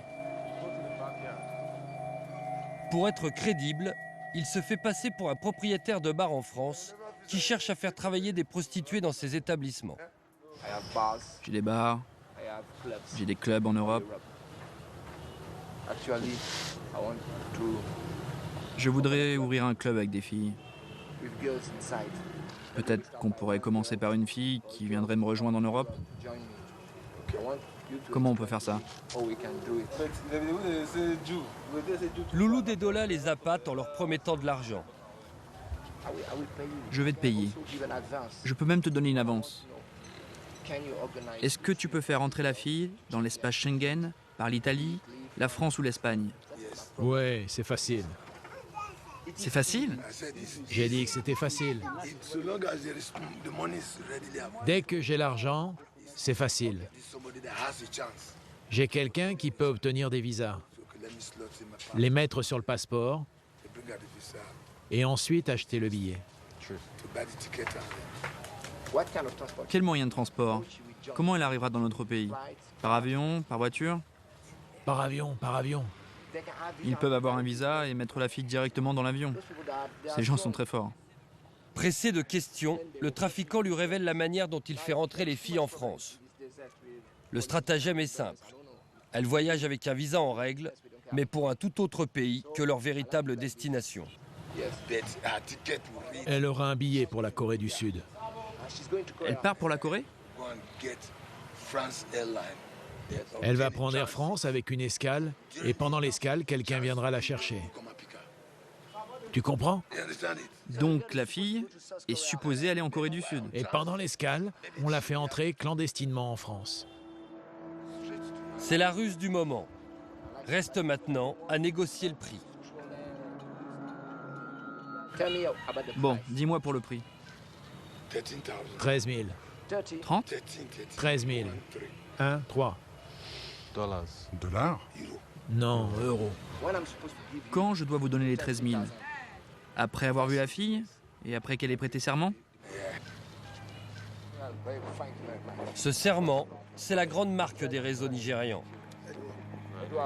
Pour être crédible, il se fait passer pour un propriétaire de bar en France qui cherche à faire travailler des prostituées dans ses établissements. J'ai des bars, j'ai des clubs en Europe. Je voudrais ouvrir un club avec des filles. Peut-être qu'on pourrait commencer par une fille qui viendrait me rejoindre en Europe. Comment on peut faire ça? Loulou Dedola les appâte en leur promettant de l'argent. Je vais te payer. Je peux même te donner une avance. Est-ce que tu peux faire entrer la fille dans l'espace Schengen, par l'Italie, la France ou l'Espagne? Ouais, c'est facile. C'est facile? J'ai dit que c'était facile. Dès que j'ai l'argent, c'est facile. J'ai quelqu'un qui peut obtenir des visas, les mettre sur le passeport et ensuite acheter le billet. Quel moyen de transport? Comment elle arrivera dans notre pays? Par avion? Par voiture? Par avion, par avion. Ils peuvent avoir un visa et mettre la fille directement dans l'avion. Ces gens sont très forts. Pressé de questions, le trafiquant lui révèle la manière dont il fait rentrer les filles en France. Le stratagème est simple. Elles voyagent avec un visa en règle, mais pour un tout autre pays que leur véritable destination. Elle aura un billet pour la Corée du Sud. Elle part pour la Corée? Elle va prendre Air France avec une escale, et pendant l'escale, quelqu'un viendra la chercher. Tu comprends? Donc la fille est supposée aller en Corée du Sud. Et pendant l'escale, on la fait entrer clandestinement en France. C'est la ruse du moment. Reste maintenant à négocier le prix. Bon, dis-moi pour le prix. 13 000. 30? 13 000. 1, 3. Dollars? Non, euros. Quand je dois vous donner les 13 000? Après avoir vu la fille? Et après qu'elle ait prêté serment? Ce serment, c'est la grande marque des réseaux nigérians.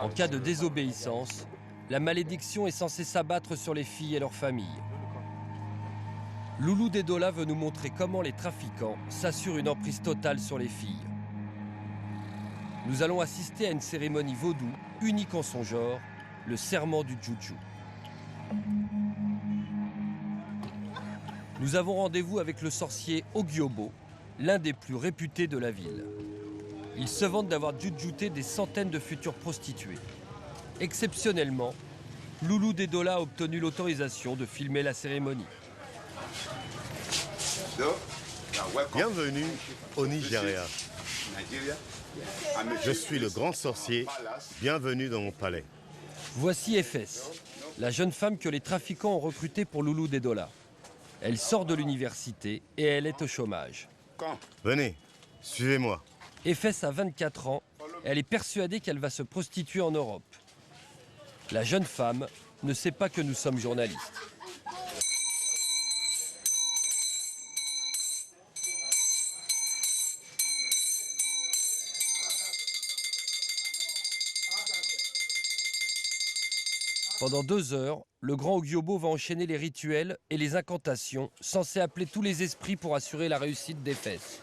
En cas de désobéissance, la malédiction est censée s'abattre sur les filles et leurs familles. Loulou Dedola veut nous montrer comment les trafiquants s'assurent une emprise totale sur les filles. Nous allons assister à une cérémonie vaudou, unique en son genre, le serment du Juju. Nous avons rendez-vous avec le sorcier Ogiobo, l'un des plus réputés de la ville. Il se vante d'avoir jujuté des centaines de futures prostituées. Exceptionnellement, Loulou Dedola a obtenu l'autorisation de filmer la cérémonie. Bienvenue au Nigeria. Je suis le grand sorcier. Bienvenue dans mon palais. Voici Efes, la jeune femme que les trafiquants ont recrutée pour Loulou Dedola. Elle sort de l'université et elle est au chômage. Venez, suivez-moi. Efes a 24 ans Elle est persuadée qu'elle va se prostituer en Europe. La jeune femme ne sait pas que nous sommes journalistes. Pendant 2 heures, le grand Ogyobo va enchaîner les rituels et les incantations censés appeler tous les esprits pour assurer la réussite d'Éphès.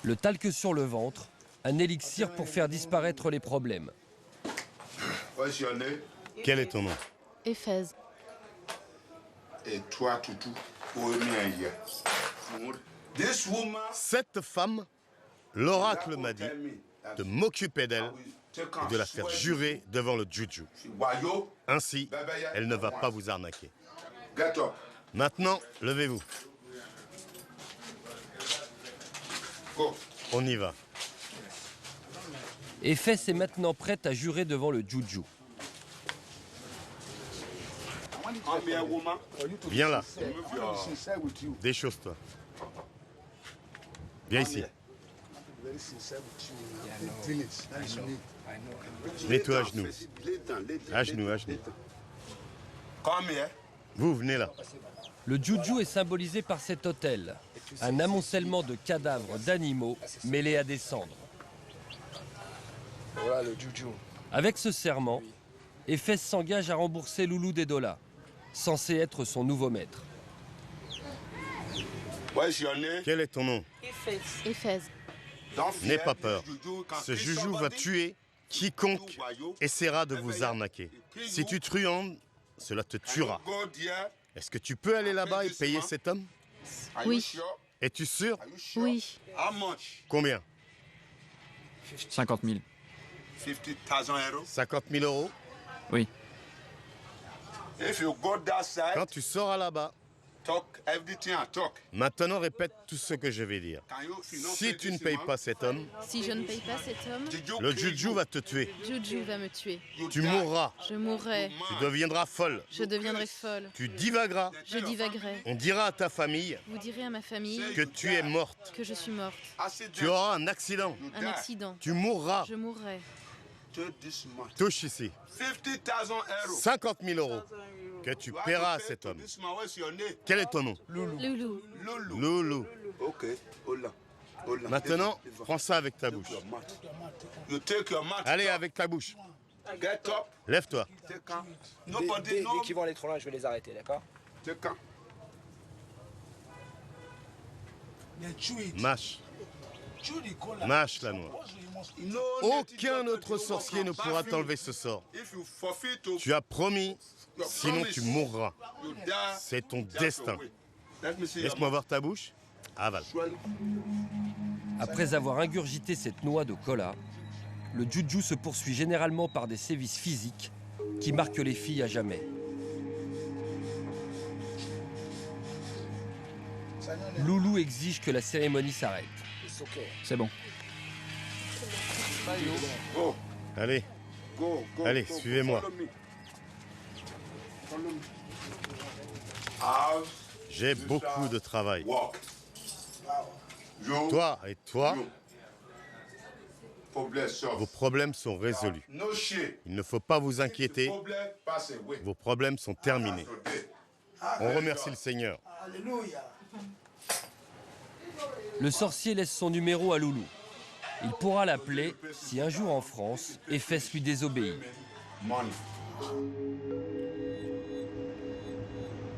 Le talc sur le ventre, un élixir pour faire disparaître les problèmes. Quel est ton nom? Éphèse. Et toi, Toutou, Cette femme, l'oracle m'a dit de m'occuper d'elle et de la faire jurer devant le Juju. Ainsi, elle ne va pas vous arnaquer. Maintenant, levez-vous. On y va. Éphès est maintenant prête à jurer devant le Juju. Viens là. Déchausse-toi. Viens ici. Mets-toi à genoux. À genoux, à genoux. Vous venez là. Le Juju est symbolisé par cet autel, un amoncellement de cadavres d'animaux mêlés à des cendres. Voilà le Juju. Avec ce serment, Éphès s'engage à rembourser Loulou des dollars, censé être son nouveau maître. Quel est ton nom? Éphèse. N'aie pas peur. Ce Juju va tuer quiconque essaiera de vous arnaquer. Si tu truandes, cela te tuera. Est-ce que tu peux aller là-bas et payer cet homme? Oui. Es-tu sûr? Oui. Combien? 50 000. 50 000 euros? Oui. Quand tu seras là-bas, maintenant répète tout ce que je vais dire. Si tu ne payes pas cet homme, Si je ne paye pas cet homme, le Juju va te tuer. Juju va me tuer. Tu mourras. Je mourrai. Tu deviendras folle. Je deviendrai folle. Tu divagueras. Je divaguerai. On dira à ta famille Vous direz à ma famille que tu es morte. que je suis morte. Tu auras un accident. Un accident. Tu mourras. Je mourrai. Touche ici. 50 000 euros que tu paieras à cet homme. Quel est ton nom? Loulou. Loulou. Maintenant, prends ça avec ta bouche. Allez, avec ta bouche. Lève-toi. Dès qu'ils vont aller trop loin, je vais les arrêter, d'accord? Mâche. Mâche la noix. Aucun autre sorcier ne pourra t'enlever ce sort. Tu as promis, sinon tu mourras. C'est ton destin. Laisse-moi voir ta bouche. Avale. Après avoir ingurgité cette noix de cola, le Juju se poursuit généralement par des sévices physiques qui marquent les filles à jamais. Loulou exige que la cérémonie s'arrête. C'est bon. Allez. Allez, suivez-moi. J'ai beaucoup de travail. Toi et toi, vos problèmes sont résolus. Il ne faut pas vous inquiéter. Vos problèmes sont terminés. On remercie le Seigneur. Le sorcier laisse son numéro à Loulou. Il pourra l'appeler si un jour en France, Éphès lui désobéit.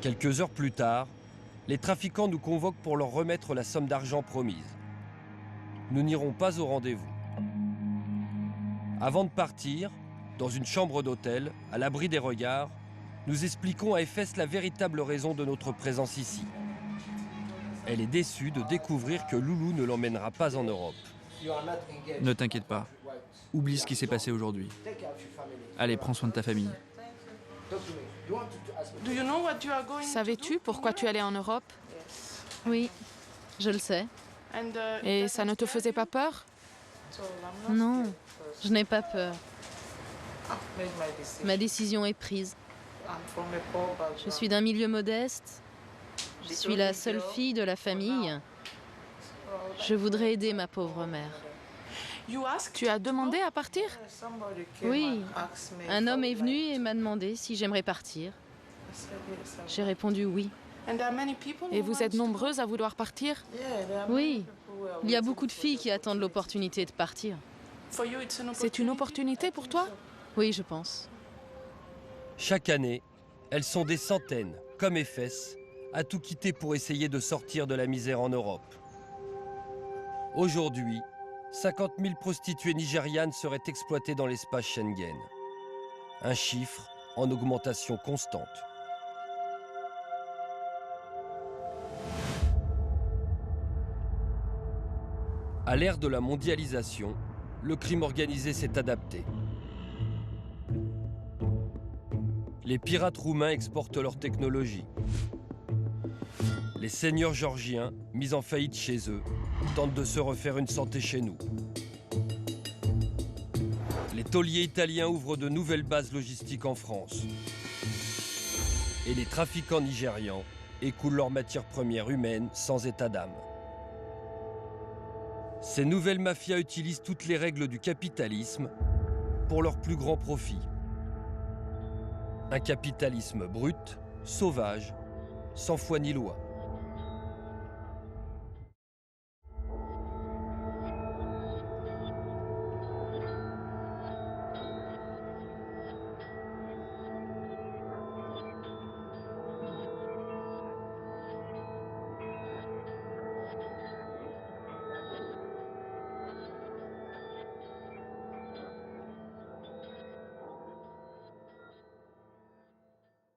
Quelques heures plus tard, les trafiquants nous convoquent pour leur remettre la somme d'argent promise. Nous n'irons pas au rendez-vous. Avant de partir, dans une chambre d'hôtel, à l'abri des regards, nous expliquons à Éphès la véritable raison de notre présence ici. Elle est déçue de découvrir que Loulou ne l'emmènera pas en Europe. Ne t'inquiète pas. Oublie ce qui s'est passé aujourd'hui. Allez, prends soin de ta famille. Savais-tu pourquoi tu allais en Europe? Oui, je le sais. Et ça ne te faisait pas peur? Non, je n'ai pas peur. Ma décision est prise. Je suis d'un milieu modeste. Je suis la seule fille de la famille. Je voudrais aider ma pauvre mère. Tu as demandé à partir? Oui, un homme est venu et m'a demandé si j'aimerais partir. J'ai répondu oui. Et vous êtes nombreuses à vouloir partir? Oui, il y a beaucoup de filles qui attendent l'opportunité de partir. C'est une opportunité pour toi? Oui, je pense. Chaque année, elles sont des centaines, comme Efes, à tout quitter pour essayer de sortir de la misère en Europe. Aujourd'hui, 50 000 prostituées nigérianes seraient exploitées dans l'espace Schengen. Un chiffre en augmentation constante. À l'ère de la mondialisation, le crime organisé s'est adapté. Les pirates roumains exportent leur technologie. Les seigneurs georgiens, mis en faillite chez eux, tentent de se refaire une santé chez nous. Les tauliers italiens ouvrent de nouvelles bases logistiques en France. Et les trafiquants nigérians écoulent leurs matières premières humaines sans état d'âme. Ces nouvelles mafias utilisent toutes les règles du capitalisme pour leur plus grand profit. Un capitalisme brut, sauvage, sans foi ni loi.